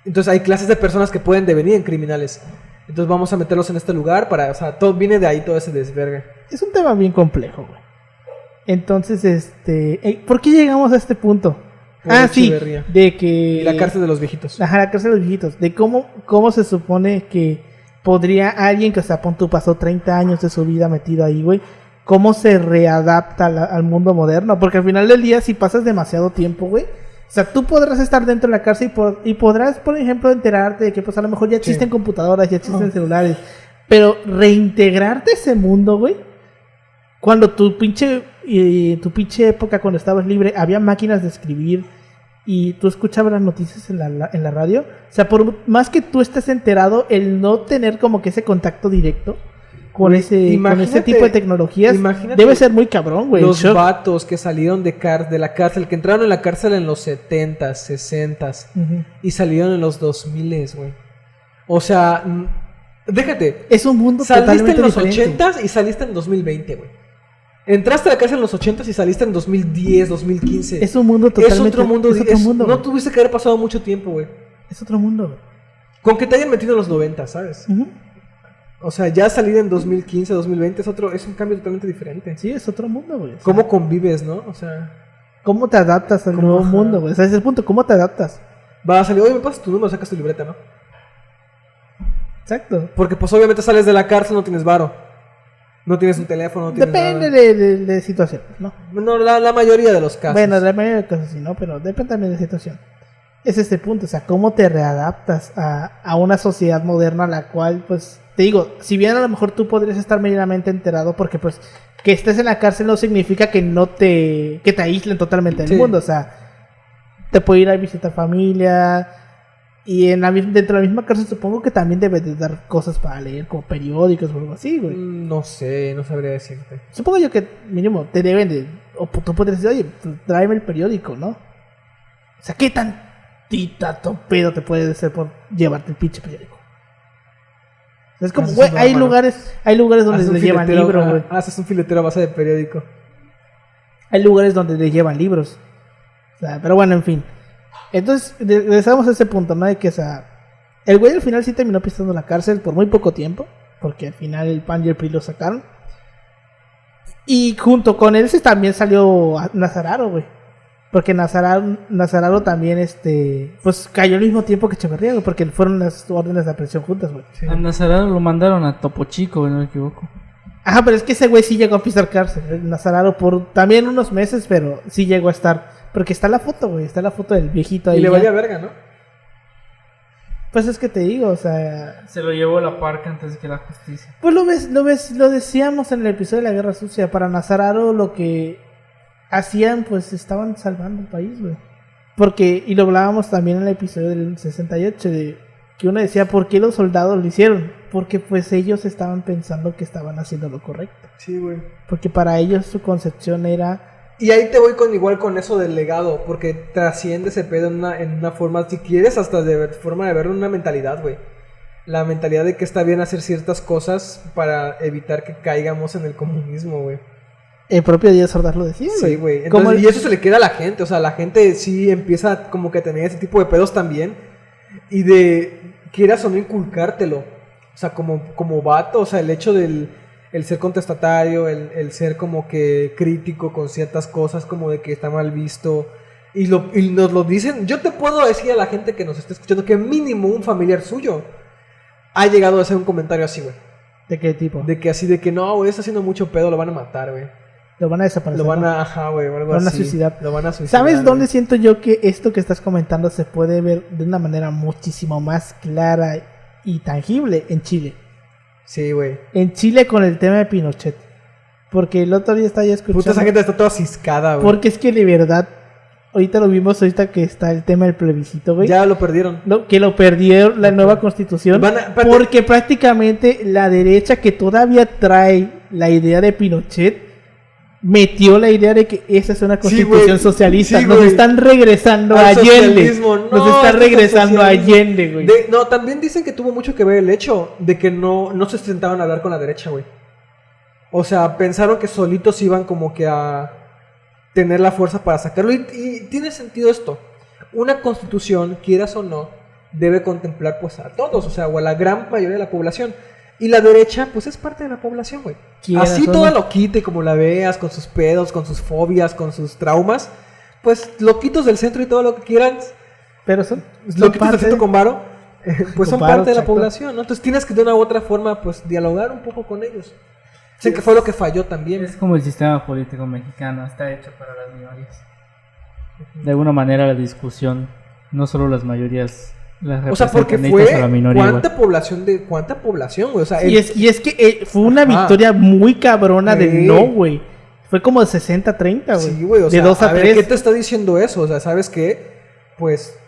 Entonces hay clases de personas que pueden devenir en criminales. Entonces vamos a meterlos en este lugar o sea, todo viene de ahí, todo ese desvergue. Es un tema bien complejo, güey. Entonces, ¿por qué llegamos a este punto? Por Sí, Echeverría. de que... Y la cárcel de los viejitos. Ajá, la cárcel de los viejitos. De cómo se supone que podría alguien que, o sea, pon tú, pasó 30 años de su vida metido ahí, güey. ¿Cómo se readapta al mundo moderno? Porque al final del día, si pasas demasiado tiempo, güey, o sea, tú podrás estar dentro de la cárcel y podrás, por ejemplo, enterarte de que, pues, a lo mejor ya existen computadoras, ya existen celulares. Pero reintegrarte a ese mundo, güey, cuando tu pinche época, cuando estabas libre, había máquinas de escribir y tú escuchabas las noticias en la radio. O sea, por más que tú estés enterado, el no tener como que ese contacto directo con ese tipo de tecnologías imagínate debe ser muy cabrón, güey. Los Shock. vatos que salieron de la cárcel, que entraron en la cárcel en los 70s, 60s Ujú. y salieron en los 2000s, güey. O sea, déjate, Es un mundo saliste totalmente en los diferente. 80s y saliste en 2020, güey. Entraste a la cárcel en los 80s y saliste en 2010, 2015. Es un mundo totalmente... Es otro mundo. Es otro mundo, no güey. tuviste que haber pasado mucho tiempo, güey. Es otro mundo, güey. Con que te hayan metido en los 90, ¿sabes? Ujú. O sea, ya salir en 2015, 2020 es un cambio totalmente diferente. Sí, es otro mundo, güey. O sea, ¿Cómo convives, no? O sea, ¿cómo te adaptas al ¿Cómo? nuevo Ajá. mundo, güey? O sea, ese es el punto. ¿Cómo te adaptas? va a salir, oye, me pasas tu número, sacas tu libreta, ¿no? Exacto. Porque pues obviamente sales de la cárcel, no tienes varo. No tienes un teléfono, no tienes Depende nada. de situaciones, ¿no? No, la mayoría de los casos. Bueno, la mayoría de cosas sí, ¿no? Pero depende también de la situación. Es este punto, o sea, cómo te readaptas a una sociedad moderna a la cual, pues, te digo, si bien a lo mejor tú podrías estar medianamente enterado, porque pues que estés en la cárcel no significa que que te aíslen totalmente del Sí. mundo, o sea, te puede ir a visitar familia y dentro de la misma cárcel supongo que también debes de dar cosas para leer, como periódicos o algo así, güey. No sé, no sabría decirte. Supongo yo que mínimo te deben de, o tú podrías decir, oye, pues, tráeme el periódico, ¿no? O sea, ¿qué tantita pedo te puede hacer por llevarte el pinche periódico? O sea, es como, Haces güey, una hay broma, ¿no? lugares donde Haces un le llevan filetero, libros, güey. Haces un filetero a base de periódico. Hay lugares donde le llevan libros. O sea, pero bueno, en fin. Entonces, regresamos a ese punto, ¿no? De que, o sea, el güey al final sí terminó pisando la cárcel por muy poco tiempo. Porque al final el PAN y el PRI lo sacaron. Y junto con él también salió Nazararo, güey. Porque Nazararo también, pues cayó al mismo tiempo que Echeverría, güey. Porque fueron las órdenes de aprehensión juntas, güey. Sí. A Nazarado lo mandaron a Topo Chico, si no me equivoco. Ajá, pero es que ese güey sí llegó a pisar cárcel. El Nazararo por también unos meses, pero sí llegó a estar. Porque está la foto, güey. Está la foto del viejito ahí. Y le ya. valía verga, ¿no? Pues es que te digo, o sea. Se lo llevó a la parca antes que la justicia. Pues lo decíamos en el episodio de la Guerra Sucia. Para Nazararo lo que hacían, pues estaban salvando el país, güey. Porque, y lo hablábamos también en el episodio del 68, de que uno decía, ¿por qué los soldados lo hicieron? Porque pues ellos estaban pensando que estaban haciendo lo correcto. Sí, güey. Porque para ellos su concepción era... Y ahí te voy igual con eso del legado, porque trasciende ese pedo en una forma, si quieres, hasta forma de verlo, una mentalidad, güey. La mentalidad de que está bien hacer ciertas cosas para evitar que caigamos en el comunismo, güey. El propio Díaz Ordaz lo decía, Sí, güey. Como Entonces, y eso se le queda a la gente, o sea, la gente sí empieza como que a tener ese tipo de pedos también. Y de, quieras o no inculcártelo. O sea, como vato, o sea, el hecho del el ser contestatario, el ser como que crítico con ciertas cosas, como de que está mal visto. Y nos lo dicen. Yo te puedo decir a la gente que nos está escuchando que mínimo un familiar suyo ha llegado a hacer un comentario así, güey. ¿De qué tipo? De que así, de que no, güey, está haciendo mucho pedo, lo van a matar, güey. Lo van a desaparecer. Lo van ¿no? a, ajá, güey, o algo Lo van a así. suicidar. Lo van a suicidar. ¿Sabes dónde güey. siento yo que esto que estás comentando se puede ver de una manera muchísimo más clara y tangible? En Chile. Sí, güey. En Chile con el tema de Pinochet. Porque el otro día estaba ya escuchando... Puta, esa gente está toda ciscada, güey. Porque es que de verdad, ahorita lo vimos, ahorita que está el tema del plebiscito, güey. Ya lo perdieron. No, que lo perdieron la nueva constitución. Espérate. Porque prácticamente la derecha que todavía trae la idea de Pinochet metió la idea de que esa es una constitución güey. socialista. Sí, Nos güey. están regresando a Al Allende. socialismo. No, Nos están esto es regresando a socialismo. Allende, güey. No, también dicen que tuvo mucho que ver el hecho de que no se sentaban a hablar con la derecha, güey. O sea, pensaron que solitos iban como que a tener la fuerza para sacarlo. Y tiene sentido esto. Una constitución, quieras o no, debe contemplar pues a todos, o sea, o a la gran mayoría de la población. Y la derecha, pues es parte de la población, güey. Quieras Así o toda no. loquita y como la veas, con sus pedos, con sus fobias, con sus traumas, pues loquitos del centro y todo lo que quieran, Pero son loquitos parte- del centro con varo, pues son Con varo, parte de la exacto. población, ¿no? Entonces tienes que de una u otra forma, pues dialogar un poco con ellos. Sé que fue lo que falló también. Es como el sistema político mexicano, está hecho para las minorías. De alguna manera la discusión, no solo las mayorías, las O sea, porque representan fue a la minoría. cuánta población, güey. O sea, Y es que fue una Ajá. victoria muy cabrona de Sí. no, güey. Fue como de 60-30, güey. sí, güey, o de sea, 2 a ver, 3. ¿qué te está diciendo eso? O sea, ¿sabes qué? Pues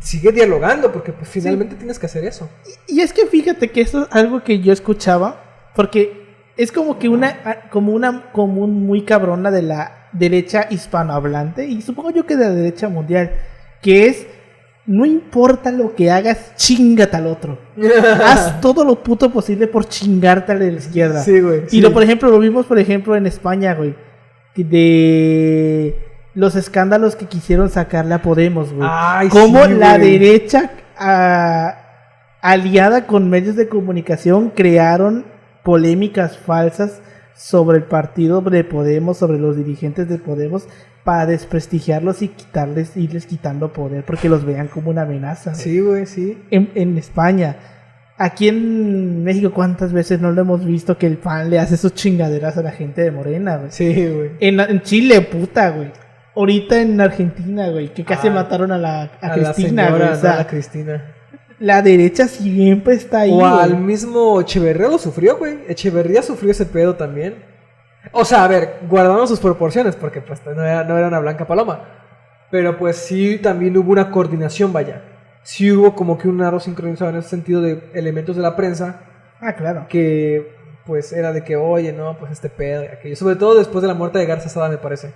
sigue dialogando porque pues, finalmente tienes que hacer eso. Y es que fíjate que eso es algo que yo escuchaba, porque es como que una común muy cabrona de la derecha hispanohablante, y supongo yo que de la derecha mundial, que es no importa lo que hagas, chingate al otro. Haz todo lo puto posible por chingarte a la izquierda. Sí, güey. Y por ejemplo, lo vimos, por ejemplo, en España, güey. De los escándalos que quisieron sacarle a Podemos, güey. Ay, Como sí, la güey. derecha, aliada con medios de comunicación, crearon polémicas falsas sobre el partido de Podemos, sobre los dirigentes de Podemos, para desprestigiarlos y irles quitando poder, porque los vean como una amenaza. Sí, güey, sí. En España. Aquí en México, ¿cuántas veces no lo hemos visto que el PAN le hace sus chingaderas a la gente de Morena, güey? Sí, güey. En Chile, puta, güey. Ahorita en Argentina, güey, que casi mataron a A Cristina, la señora, güey. O sea, ¿no? A la Cristina. la derecha siempre está ahí, O al güey. mismo Echeverría lo sufrió, güey. Echeverría sufrió ese pedo también. O sea, a ver, guardando sus proporciones, porque pues no era una blanca paloma. Pero pues sí, también hubo una coordinación, vaya. Sí hubo como que un aro sincronizado en ese sentido de elementos de la prensa. Ah, claro. Que pues era de que, oye, no, pues este pedo y aquello. Sobre todo después de la muerte de Garza Sada, me parece.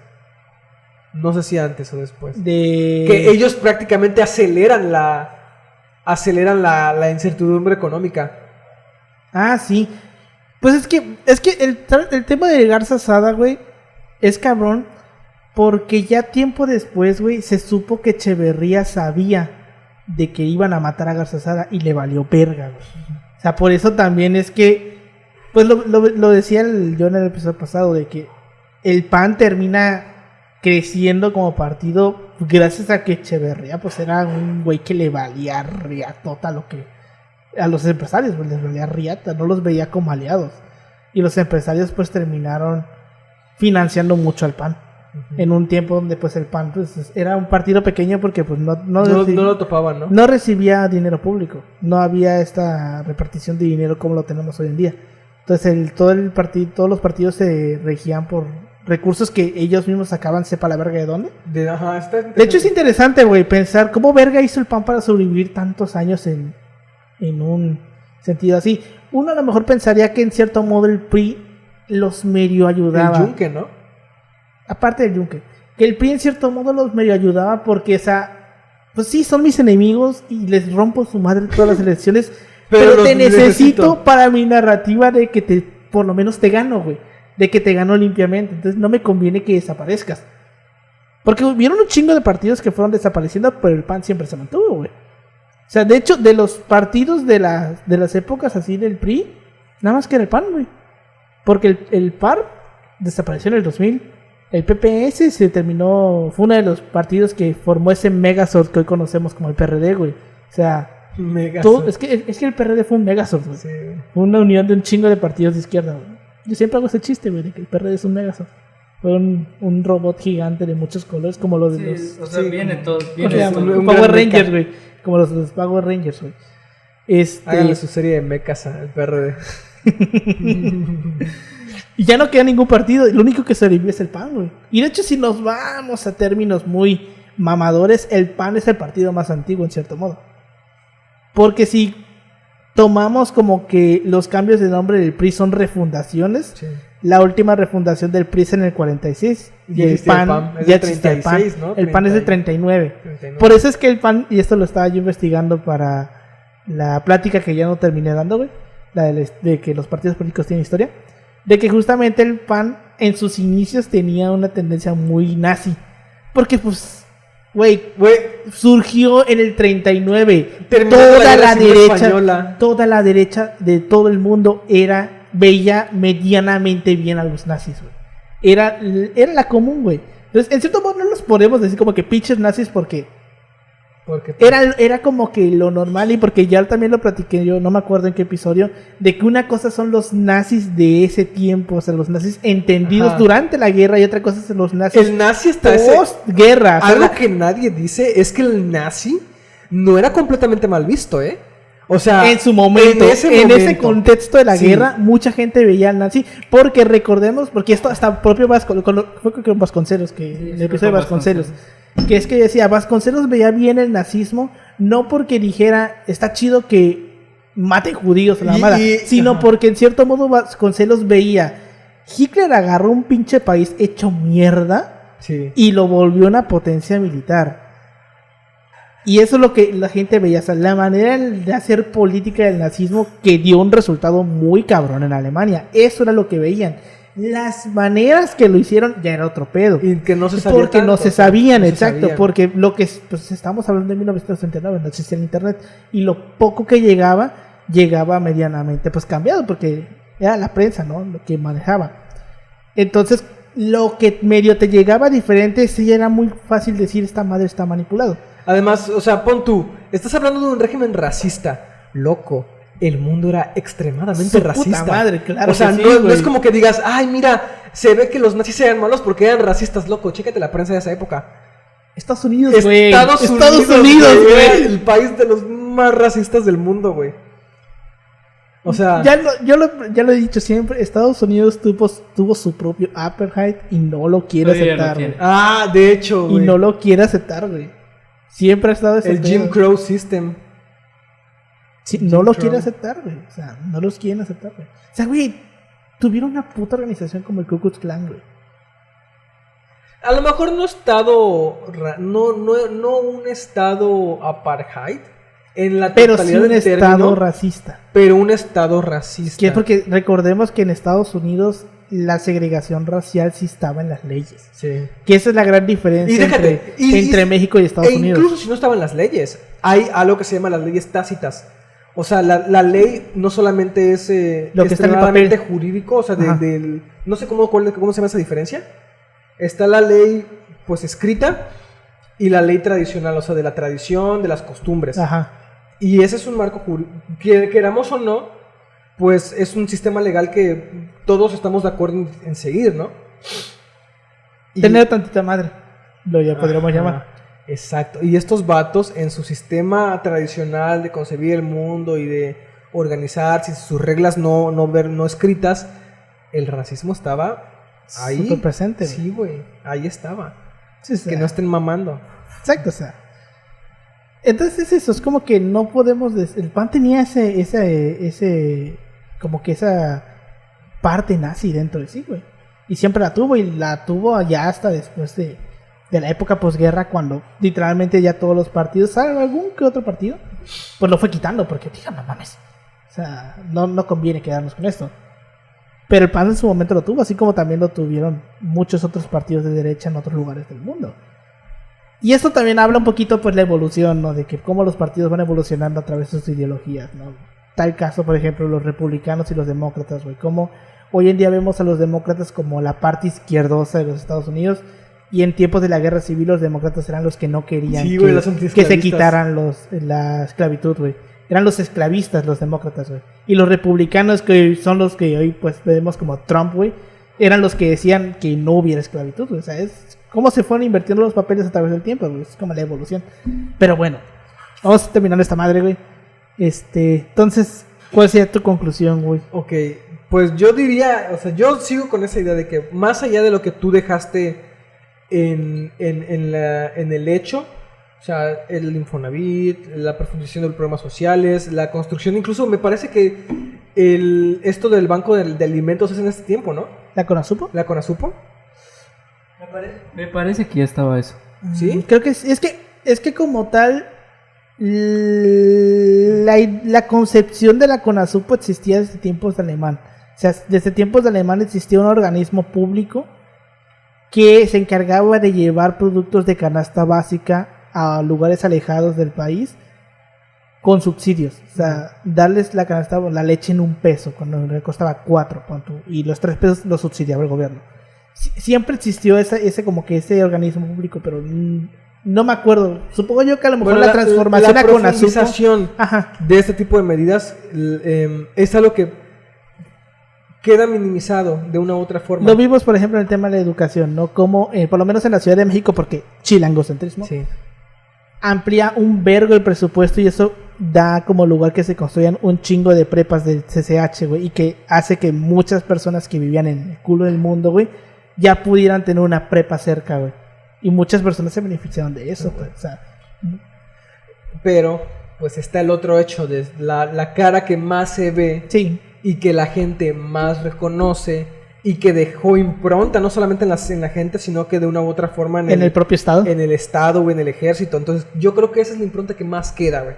No sé si antes o después. Que ellos prácticamente aceleran la incertidumbre económica. Ah, sí. Pues es que el tema de Garza Sada, güey, es cabrón, porque ya tiempo después, güey, se supo que Echeverría sabía de que iban a matar a Garza Sada y le valió verga, güey. O sea, por eso también es que, pues lo decía yo en el episodio pasado, de que el PAN termina creciendo como partido gracias a que Echeverría, pues era un güey que le valía riatota lo que... A los empresarios, pues les valía riata, no los veía como aliados. Y los empresarios pues terminaron financiando mucho al PAN. En un tiempo donde pues el PAN pues, era un partido pequeño porque pues no lo topaban, ¿no? No recibía dinero público. No había esta repartición de dinero como lo tenemos hoy en día. Entonces todos los partidos se regían por recursos que ellos mismos sacaban, sepa la verga de dónde. De hecho es interesante, güey, pensar cómo verga hizo el PAN para sobrevivir tantos años en un sentido así. Uno a lo mejor pensaría que en cierto modo el PRI los medio ayudaba. El Yunque, ¿no? Aparte del Yunque. Que el PRI en cierto modo los medio ayudaba porque, o sea, pues sí, son mis enemigos y les rompo su madre todas las elecciones, pero te necesito para mi narrativa de que por lo menos te gano, güey. De que te gano limpiamente. Entonces no me conviene que desaparezcas. Porque hubieron un chingo de partidos que fueron desapareciendo, pero el PAN siempre se mantuvo, güey. O sea, de hecho, de los partidos de las épocas así del PRI, nada más que era el PAN, güey. Porque el PAR desapareció en el 2000. El PPS se terminó, fue uno de los partidos que formó ese Megazord que hoy conocemos como el PRD, güey. O sea, es que el PRD fue un Megazord, güey. Sí. Fue una unión de un chingo de partidos de izquierda, güey. Yo siempre hago ese chiste, güey, de que el PRD es un Megazord. Fue un robot gigante de muchos colores, como los de los... O sea, viene todo. Un Power Rangers, güey. Como los Power Rangers, güey. Háganle su serie de mechas al PRD. Y ya no queda ningún partido. Lo único que sobrevive es el PAN, güey. Y de hecho, si nos vamos a términos muy mamadores, el PAN es el partido más antiguo, en cierto modo. Porque si tomamos como que los cambios de nombre del PRI son refundaciones, sí. La última refundación del PRI es en el 46. Y el PAN ya existía el PAN. ¿No? El PAN es del 39. Por eso es que el PAN, y esto lo estaba yo investigando para la plática que ya no terminé dando, güey, de que los partidos políticos tienen historia, de que justamente el PAN en sus inicios tenía una tendencia muy nazi. Porque pues, güey, surgió en el 39. Toda la derecha de todo el mundo veía medianamente bien a los nazis, güey. Era la común, güey. Entonces, en cierto modo no los podemos decir como que pinches nazis porque era como que lo normal, y porque ya también lo platiqué yo, no me acuerdo en qué episodio, de que una cosa son los nazis de ese tiempo, o sea, los nazis entendidos durante la guerra, y otra cosa son los nazis el nazi está post-guerra. Algo que nadie dice es que el nazi no era completamente mal visto, ¿eh? O sea, en su momento, en ese contexto de la guerra, mucha gente veía al nazi, porque recordemos, porque esto hasta propio Vasconcelos, el episodio de Vasconcelos, que es que decía, Vasconcelos veía bien el nazismo, no porque dijera, está chido que maten judíos a la madre, sino porque en cierto modo Vasconcelos veía, Hitler agarró un pinche país hecho mierda y lo volvió una potencia militar. Y eso es lo que la gente veía, o sea, la manera de hacer política del nazismo que dio un resultado muy cabrón en Alemania. Eso era lo que veían. Las maneras que lo hicieron ya era otro pedo. Y que no se sabía porque tanto, no se o sea, sabían, no se exacto. sabían. Porque lo que pues, estamos hablando de 1969, no existía el internet. Y lo poco que llegaba medianamente pues cambiado, porque era la prensa, ¿no? Lo que manejaba. Entonces, lo que medio te llegaba diferente, sí era muy fácil decir esta madre está manipulado. Además, o sea, pon tú, estás hablando de un régimen racista, loco. El mundo era extremadamente Su puta racista. madre, claro o sea, que sí, no güey. es como que digas, ay, mira, se ve que los nazis eran malos porque eran racistas, loco. Chécate la prensa de esa época. Estados Unidos, güey. Estados Unidos, güey. era el país de los más racistas del mundo, güey. O sea, Ya lo he dicho siempre, Estados Unidos tuvo su propio apartheid y no lo quiere Todavía lo aceptar, tiene. güey. de hecho, Y güey. no lo quiere aceptar, güey. Siempre ha estado ese El pedo. Jim Crow System. Sí, no Jim lo Crow. quiere aceptar, güey. O sea, no los quieren aceptar, güey. O sea, güey, tuvieron una puta organización como el Ku Klux Klan, güey. A lo mejor no no un estado apartheid en la Pero sí totalidad un del estado término, racista. pero un estado racista. Que es porque recordemos que en Estados Unidos la segregación racial sí estaba en las leyes. Sí. Que esa es la gran diferencia Y déjate, entre México y Estados Unidos. Incluso si no estaban las leyes, hay algo que se llama las leyes tácitas. O sea, la ley no solamente es Lo que está en el extremadamente papel. jurídico, o sea, Ajá. no sé cómo se llama esa diferencia. Está la ley, pues, escrita y la ley tradicional, o sea, de la tradición, de las costumbres. Ajá. Y ese es un marco jurídico, queramos o no, pues es un sistema legal que todos estamos de acuerdo en seguir, ¿no? Y- Tener tantita madre. Lo ya podríamos Ajá, llamar. Exacto. Y estos vatos en su sistema tradicional de concebir el mundo y de organizarse, sus reglas no escritas, el racismo estaba ahí. Súper presente. Sí, güey. Ahí estaba. Sí, o sea, Que no estén mamando. Exacto, o sea. Entonces eso, es como que no podemos... El PAN tenía ese como que esa parte nazi dentro de sí, güey. Y siempre la tuvo, y la tuvo ya hasta después de la época posguerra, cuando literalmente ya todos los partidos, salvo algún que otro partido, pues lo fue quitando, porque, tío, no mames. O sea, no conviene quedarnos con esto. Pero el PAN en su momento lo tuvo, así como también lo tuvieron muchos otros partidos de derecha en otros lugares del mundo. Y esto también habla un poquito, pues, la evolución, ¿no? De que cómo los partidos van evolucionando a través de sus ideologías, ¿no? Tal caso, por ejemplo, los republicanos y los demócratas, güey. Como hoy en día vemos a los demócratas como la parte izquierdosa de los Estados Unidos, y en tiempos de la guerra civil los demócratas eran los que no querían Sí, güey, los que se antiesclavistas. quitaran la esclavitud, güey. Eran los esclavistas, los demócratas, güey. Y los republicanos, que son los que hoy, pues, vemos como Trump, güey, eran los que decían que no hubiera esclavitud, güey. O sea, es cómo se fueron invirtiendo los papeles a través del tiempo, güey. Es como la evolución. Pero bueno, vamos terminando esta madre, güey. Entonces, ¿cuál sería tu conclusión, güey? Ok, pues yo diría, o sea, yo sigo con esa idea de que más allá de lo que tú dejaste en el hecho, o sea, el Infonavit, la profundización de los programas sociales, la construcción, incluso me parece que esto del banco de alimentos es en este tiempo, ¿no? ¿La Conasupo? La Conasupo, Me parece que ya estaba eso. ¿sí? Creo que es que como tal la concepción de la Conasupo existía desde tiempos de Alemán. O sea, desde tiempos de Alemán existía un organismo público que se encargaba de llevar productos de canasta básica a lugares alejados del país con subsidios. O sea, darles la canasta, la leche en $1 cuando le costaba 4, y los 3 pesos los subsidiaba el gobierno. Siempre existió ese como que ese organismo público, pero no me acuerdo. Supongo yo que a lo mejor Bueno, la transformación la a Conasupo. profundización Ajá. de este tipo de medidas es algo que queda minimizado de una u otra forma. Lo vimos, por ejemplo, en el tema de la educación, ¿no? Como, por lo menos en la Ciudad de México, porque chilangocentrismo, Sí. amplía un vergo el presupuesto, y eso da como lugar que se construyan un chingo de prepas del CCH, güey, y que hace que muchas personas que vivían en el culo del mundo, güey, ya pudieran tener una prepa cerca, güey. Y muchas personas se beneficiaron de eso, güey. O sea, Pero, pues está el otro hecho de la cara que más se ve sí. y que la gente más reconoce y que dejó impronta no solamente en la gente, sino que de una u otra forma En el propio estado. en el estado o en el ejército. Entonces yo creo que esa es la impronta que más queda, güey.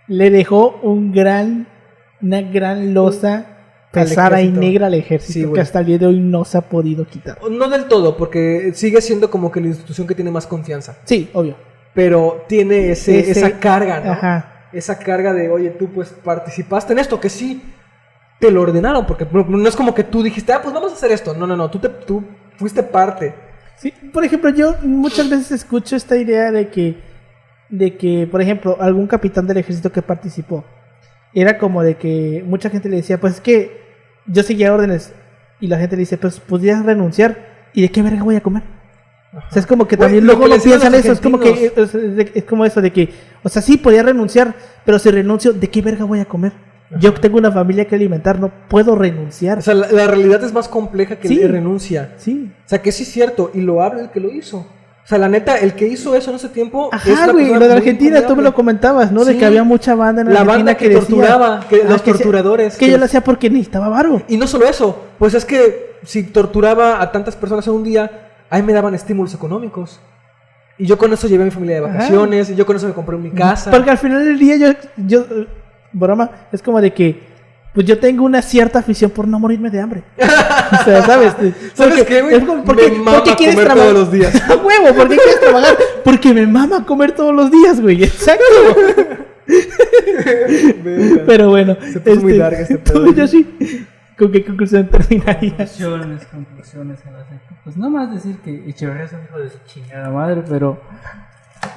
Le dejó una gran losa pesada y ejército. negra al ejército, Sí, güey. que hasta el día de hoy no se ha podido quitar. No del todo, porque sigue siendo como que la institución que tiene más confianza. Sí, obvio. Pero tiene esa carga, ¿no? Ajá. Esa carga de, oye, tú pues participaste en esto, que sí te lo ordenaron, porque no es como que tú dijiste, pues vamos a hacer esto. No, tú fuiste parte. Sí, por ejemplo, yo muchas veces escucho esta idea de que, por ejemplo, algún capitán del ejército que participó, era como de que mucha gente le decía, pues es que yo seguía órdenes, y la gente le dice, pues podrías renunciar, ¿y de qué verga voy a comer? Ajá. O sea, es como que Güey, también lo luego que no les digo a piensan los eso, es como que argentinos. es como eso de que, o sea, sí podía renunciar, pero si renuncio, ¿de qué verga voy a comer? Yo tengo una familia que alimentar, no puedo renunciar. O sea, la realidad es más compleja que Sí. la renuncia. Sí. O sea, que sí es cierto, y lo habla el que lo hizo. O sea, la neta, el que hizo eso en ese tiempo es Ajá, una güey, persona lo de muy Argentina, tú me encomiable. lo comentabas, ¿no? De Sí. que había mucha banda en La Argentina banda que decía, torturaba, los que decía- torturadores. que yo lo hacía porque necesitaba varo. Y no solo eso, pues es que si torturaba a tantas personas en un día, ahí me daban estímulos económicos. Y yo con eso llevé a mi familia de Ajá. vacaciones, y yo con eso me compré mi casa. Porque al final del día yo broma, es como de que pues yo tengo una cierta afición por no morirme de hambre. O sea, ¿sabes? ¿Sabes qué, güey? Es como, ¿por qué Me mama quieres comer trabajar? todos los días. ¡A huevo! ¿Por qué quieres trabajar? Porque me mama comer todos los días, güey. Exacto. Verga. Pero bueno. Se puso muy larga este pedo. Yo sí. ¿Con qué conclusión terminarías? Conclusiones a la secta. Pues no más decir que Echeverría es un hijo de su chingada madre, pero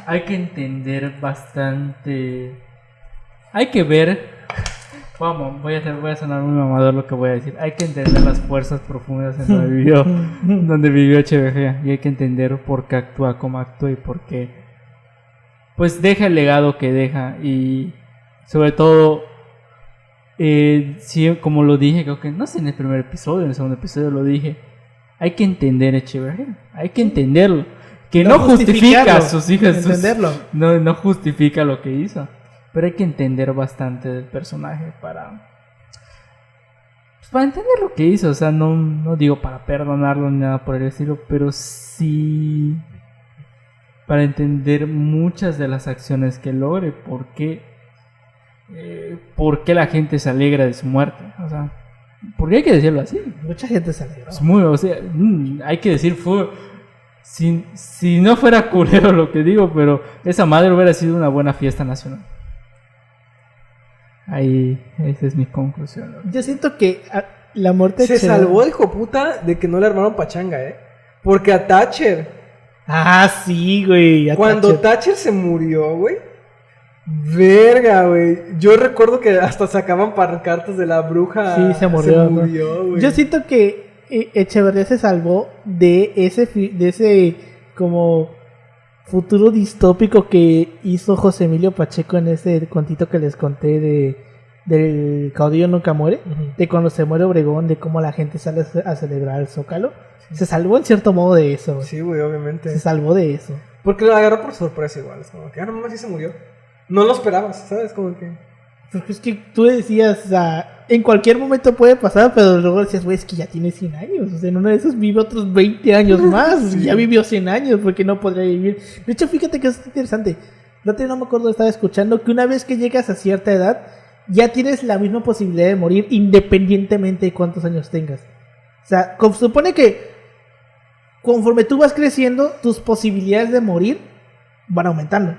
hay que entender bastante. Hay que ver. Vamos, voy a sonar muy mamador lo que voy a decir. Hay que entender las fuerzas profundas en donde vivió Echeverría. Y hay que entender por qué actúa como actúa y por qué. Pues deja el legado que deja. Y sobre todo. Sí, como lo dije, creo que no sé en el primer episodio, en el segundo episodio lo dije. Hay que entender a Echeverría. Hay que entenderlo. Que no justifica a sus hijas. Entenderlo. No justifica lo que hizo. Pero hay que entender bastante del personaje para entender lo que hizo. O sea, no digo para perdonarlo ni nada por el estilo, pero sí para entender muchas de las acciones que logre. ¿Por qué la gente se alegra de su muerte? O sea, porque hay que decirlo así. Mucha gente se alegró. Es muy, o sea, hay que decir, si no fuera culero lo que digo, pero esa madre hubiera sido una buena fiesta nacional. Ahí, esa es mi conclusión, ¿no? Yo siento que la muerte Se salvó el hijo puta de que no le armaron pachanga, Porque a Thatcher, Ah, sí, güey. a cuando Thatcher. Thatcher se murió, güey. Verga, güey. Yo recuerdo que hasta sacaban pancartas de la bruja. Sí, se murió, ¿no? güey. Yo siento que Echeverría se salvó de ese como futuro distópico que hizo José Emilio Pacheco en ese contito que les conté del caudillo nunca muere, Ujú. de cuando se muere Obregón, de cómo la gente sale a celebrar el Zócalo. Se salvó en cierto modo de eso, güey. Sí, güey, obviamente. Se salvó de eso. Porque lo agarró por sorpresa igual. Es como que, no mames, sí se murió. No lo esperabas, ¿sabes? Como que... Porque es que tú decías, o sea, en cualquier momento puede pasar, pero luego decías, güey, es que ya tiene 100 años. O sea, en uno de esos vive otros 20 años más. Sí. Ya vivió 100 años, porque no podría vivir. De hecho, fíjate que es interesante. No me acuerdo, estaba escuchando que una vez que llegas a cierta edad, ya tienes la misma posibilidad de morir independientemente de cuántos años tengas. O sea, supone que conforme tú vas creciendo, tus posibilidades de morir van aumentando.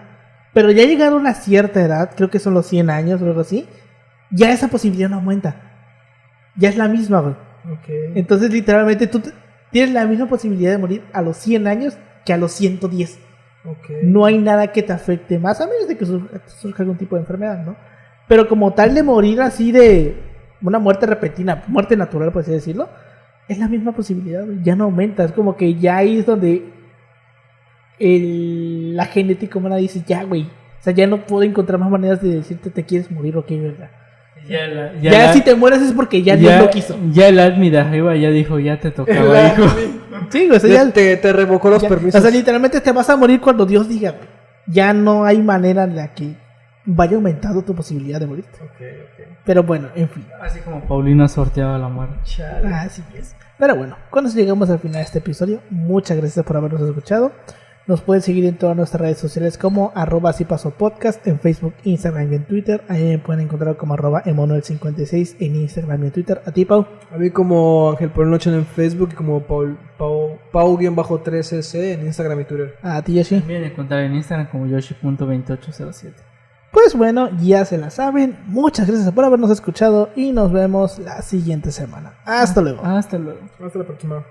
Pero ya llegaron a una cierta edad, creo que son los 100 años o algo así, ya esa posibilidad no aumenta. Ya es la misma, güey. Ok. Entonces, literalmente, tú tienes la misma posibilidad de morir a los 100 años que a los 110. Ok. No hay nada que te afecte más, a menos de que surja algún tipo de enfermedad, ¿no? Pero como tal de morir así de una muerte repentina, muerte natural, por así decirlo, es la misma posibilidad, güey. Ya no aumenta. Es como que ya ahí es donde la genética humana dice, ya, güey. O sea, ya no puedo encontrar más maneras de decirte te quieres morir o qué, ¿verdad? Ya si te mueres es porque ya Dios lo quiso. Ya el admin de arriba ya dijo, ya te tocaba, hijo. Sí, o sea, ya, Te revocó los ya- permisos. o sea, literalmente te vas a morir cuando Dios diga, güey. Ya no hay manera en la que vaya aumentando tu posibilidad de morir. Ok. Pero bueno, en fin. Así como Paulina sorteaba la muerte. Chale. Así es. Pero bueno, con eso llegamos al final de este episodio. Muchas gracias por habernos escuchado. Nos pueden seguir en todas nuestras redes sociales como @asipasopodcast en Facebook, Instagram y en Twitter. Ahí me pueden encontrar como @emanuel56 en Instagram y en Twitter. A ti, Pau. A mí como Ángel por Noche en Facebook y como Pau-3cc en Instagram y Twitter. A ti, Yoshi. También encontrar en Instagram como yoshi.2807. Pues bueno, ya se la saben. Muchas gracias por habernos escuchado y nos vemos la siguiente semana. Hasta luego. Hasta luego. Hasta la próxima.